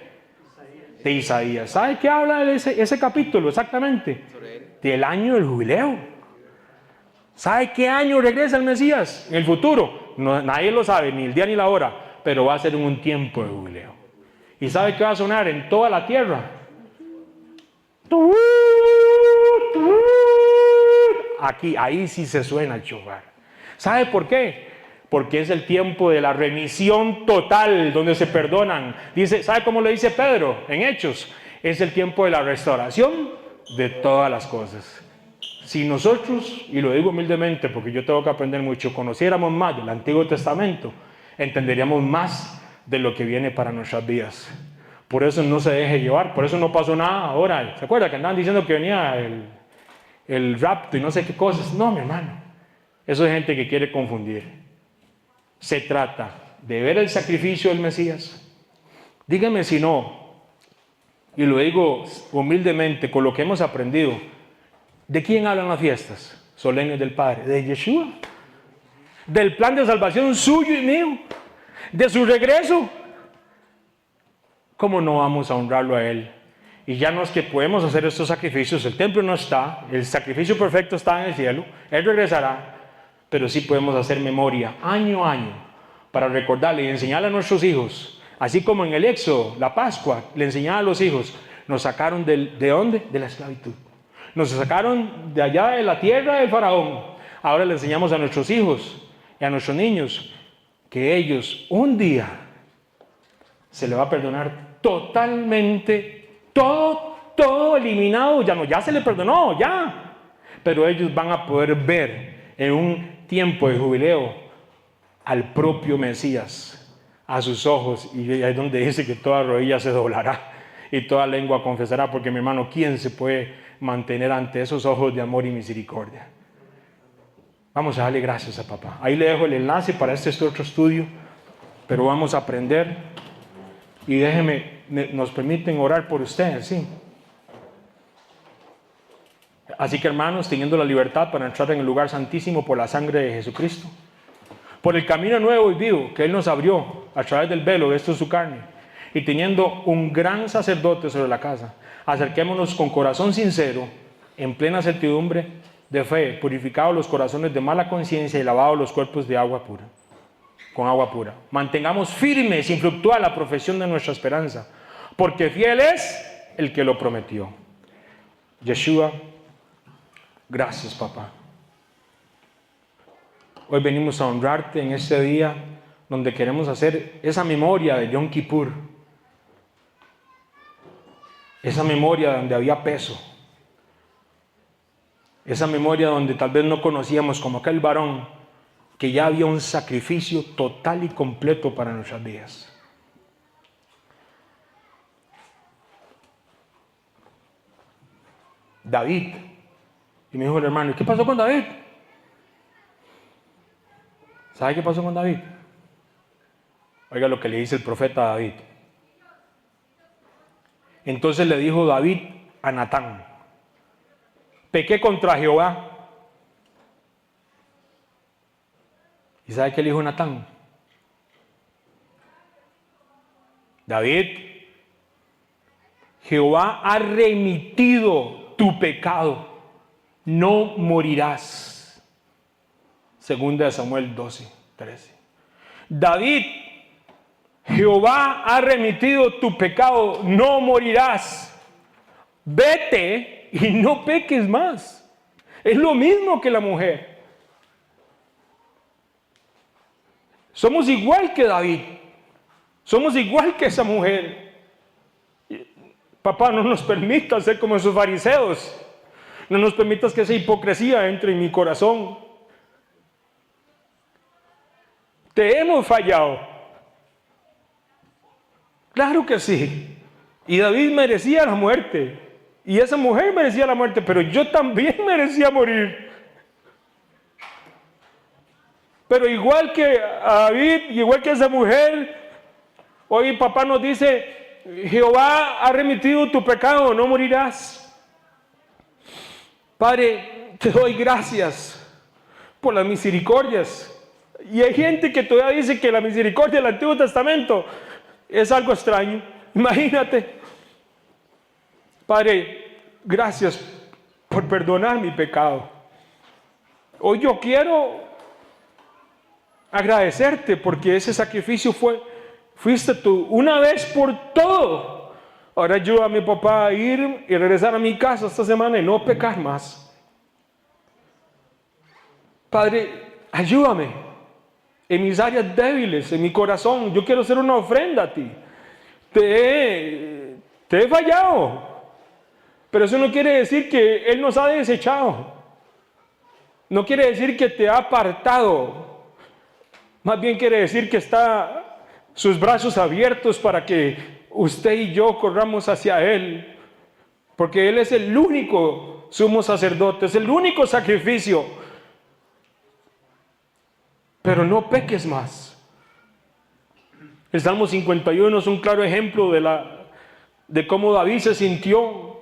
De Isaías. ¿Sabe qué habla de ese capítulo exactamente? Del año del jubileo. ¿Sabe qué año regresa el Mesías? En el futuro. No, nadie lo sabe, ni el día ni la hora, pero va a ser en un tiempo de jubileo. ¿Y sabe qué va a sonar en toda la tierra? Aquí, ahí sí se suena el shofar. ¿Sabe por qué? Porque es el tiempo de la remisión total, donde se perdonan. Dice, ¿sabe cómo lo dice Pedro en Hechos? Es el tiempo de la restauración de todas las cosas. Si nosotros, y lo digo humildemente porque yo tengo que aprender mucho, conociéramos más del Antiguo Testamento, entenderíamos más de lo que viene para nuestras vidas. Por eso no se deje llevar, por eso no pasó nada ahora. ¿Se acuerda que andaban diciendo que venía el rapto y no sé qué cosas? No, mi hermano, eso es gente que quiere confundir. Se trata de ver el sacrificio del Mesías. Dígame si no, y lo digo humildemente con lo que hemos aprendido. ¿De quién hablan las fiestas solemnes del Padre? De Yeshua. Del plan de salvación suyo y mío. De su regreso. ¿Cómo no vamos a honrarlo a Él? Y ya no es que podemos hacer estos sacrificios. El templo no está. El sacrificio perfecto está en el cielo. Él regresará. Pero sí podemos hacer memoria año a año para recordarle y enseñarle a nuestros hijos. Así como en el Éxodo, la Pascua, le enseñaba a los hijos. Nos sacaron ¿de dónde? De la esclavitud. Nos sacaron de allá de la tierra del faraón. Ahora le enseñamos a nuestros hijos y a nuestros niños que ellos un día se le va a perdonar totalmente, todo eliminado. Ya se le perdonó, ya. Pero ellos van a poder ver en un tiempo de jubileo al propio Mesías a sus ojos, y ahí es donde dice que toda rodilla se doblará y toda lengua confesará, porque mi hermano, ¿quién se puede mantener ante esos ojos de amor y misericordia? Vamos a darle gracias a papá. Ahí le dejo el enlace para este otro estudio, pero vamos a aprender y déjeme, nos permiten orar por ustedes, ¿sí? Así que hermanos, teniendo la libertad para entrar en el lugar santísimo por la sangre de Jesucristo, por el camino nuevo y vivo que Él nos abrió a través del velo, esto es su carne, y teniendo un gran sacerdote sobre la casa, acerquémonos con corazón sincero, en plena certidumbre de fe, purificados los corazones de mala conciencia y lavados los cuerpos de agua pura, con agua pura. Mantengamos firme, sin fluctuar, la profesión de nuestra esperanza, porque fiel es el que lo prometió. Yeshua, gracias, papá. Hoy venimos a honrarte en este día donde queremos hacer esa memoria de Yom Kippur. esa memoria donde había peso, esa memoria donde tal vez no conocíamos como aquel varón, que ya había un sacrificio total y completo para nuestras vidas. David. Y me dijo el hermano, ¿qué pasó con David? ¿Sabe qué pasó con David? Oiga lo que le dice el profeta a David. Entonces le dijo David a Natán, pequé contra Jehová. ¿Y sabe qué le dijo Natán? David, Jehová ha remitido tu pecado, no morirás. Segunda de Samuel 12:13. David, Jehová ha remitido tu pecado, no morirás. Vete y no peques más. Es lo mismo que la mujer. Somos igual que David. Somos igual que esa mujer. Papá, no nos permitas ser como esos fariseos. No nos permitas que esa hipocresía entre en mi corazón. Te hemos fallado. Claro que sí. Y David merecía la muerte. Y esa mujer merecía la muerte, pero yo también merecía morir. Pero igual que a David, igual que a esa mujer, hoy papá nos dice, Jehová ha remitido tu pecado, no morirás. Padre, te doy gracias por las misericordias. Y hay gente que todavía dice que la misericordia del Antiguo Testamento es algo extraño. Imagínate. Padre, gracias por perdonar mi pecado. Hoy yo quiero agradecerte porque ese sacrificio fuiste tú una vez por todo. Ahora ayúdame, papá, a ir y regresar a mi casa esta semana y no pecar más. Padre, ayúdame en mis áreas débiles, en mi corazón. Yo quiero hacer una ofrenda a ti. Te he fallado, pero eso no quiere decir que Él nos ha desechado. No quiere decir que te ha apartado. Más bien quiere decir que está sus brazos abiertos para que usted y yo corramos hacia Él. Porque Él es el único sumo sacerdote, es el único sacrificio. Pero no peques más. El Salmo 51 es un claro ejemplo de cómo David se sintió.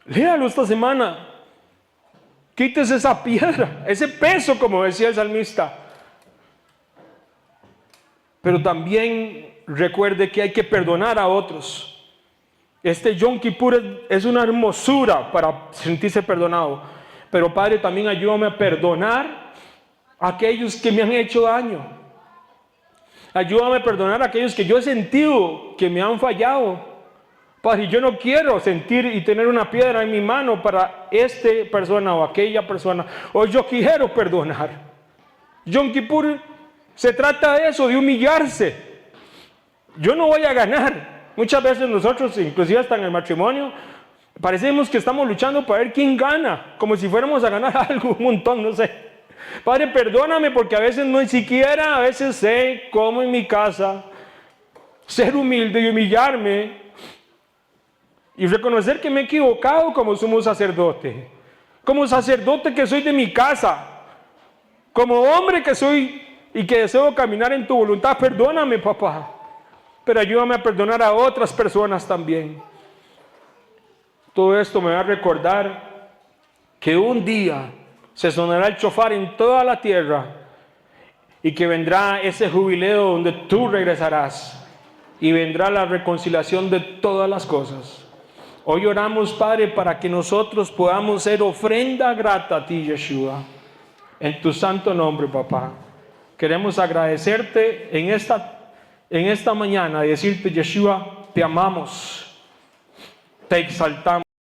Léalo esta semana. Quítese esa piedra, ese peso, como decía el salmista. Pero también recuerde que hay que perdonar a otros. Este Yom Kippur es una hermosura para sentirse perdonado. Pero Padre, también ayúdame a perdonar a aquellos que me han hecho daño. Ayúdame a perdonar a aquellos que yo he sentido que me han fallado. Padre, yo no quiero sentir y tener una piedra en mi mano para esta persona o aquella persona. O yo quiero perdonar. Yom Kippur se trata de eso, de humillarse. Yo no voy a ganar. Muchas veces nosotros, inclusive hasta en el matrimonio, parecemos que estamos luchando para ver quién gana, como si fuéramos a ganar algo, un montón, no sé. Padre, perdóname porque a veces no siquiera, a veces sé cómo en mi casa ser humilde y humillarme y reconocer que me he equivocado como sumo sacerdote, como sacerdote que soy de mi casa, como hombre que soy y que deseo caminar en tu voluntad. Perdóname, papá, pero ayúdame a perdonar a otras personas también. Todo esto me va a recordar que un día se sonará el shofar en toda la tierra y que vendrá ese jubileo donde tú regresarás y vendrá la reconciliación de todas las cosas. Hoy oramos, Padre, para que nosotros podamos ser ofrenda grata a ti, Yeshua, en tu santo nombre, papá. Queremos agradecerte en esta mañana y decirte, Yeshua, te amamos, te exaltamos.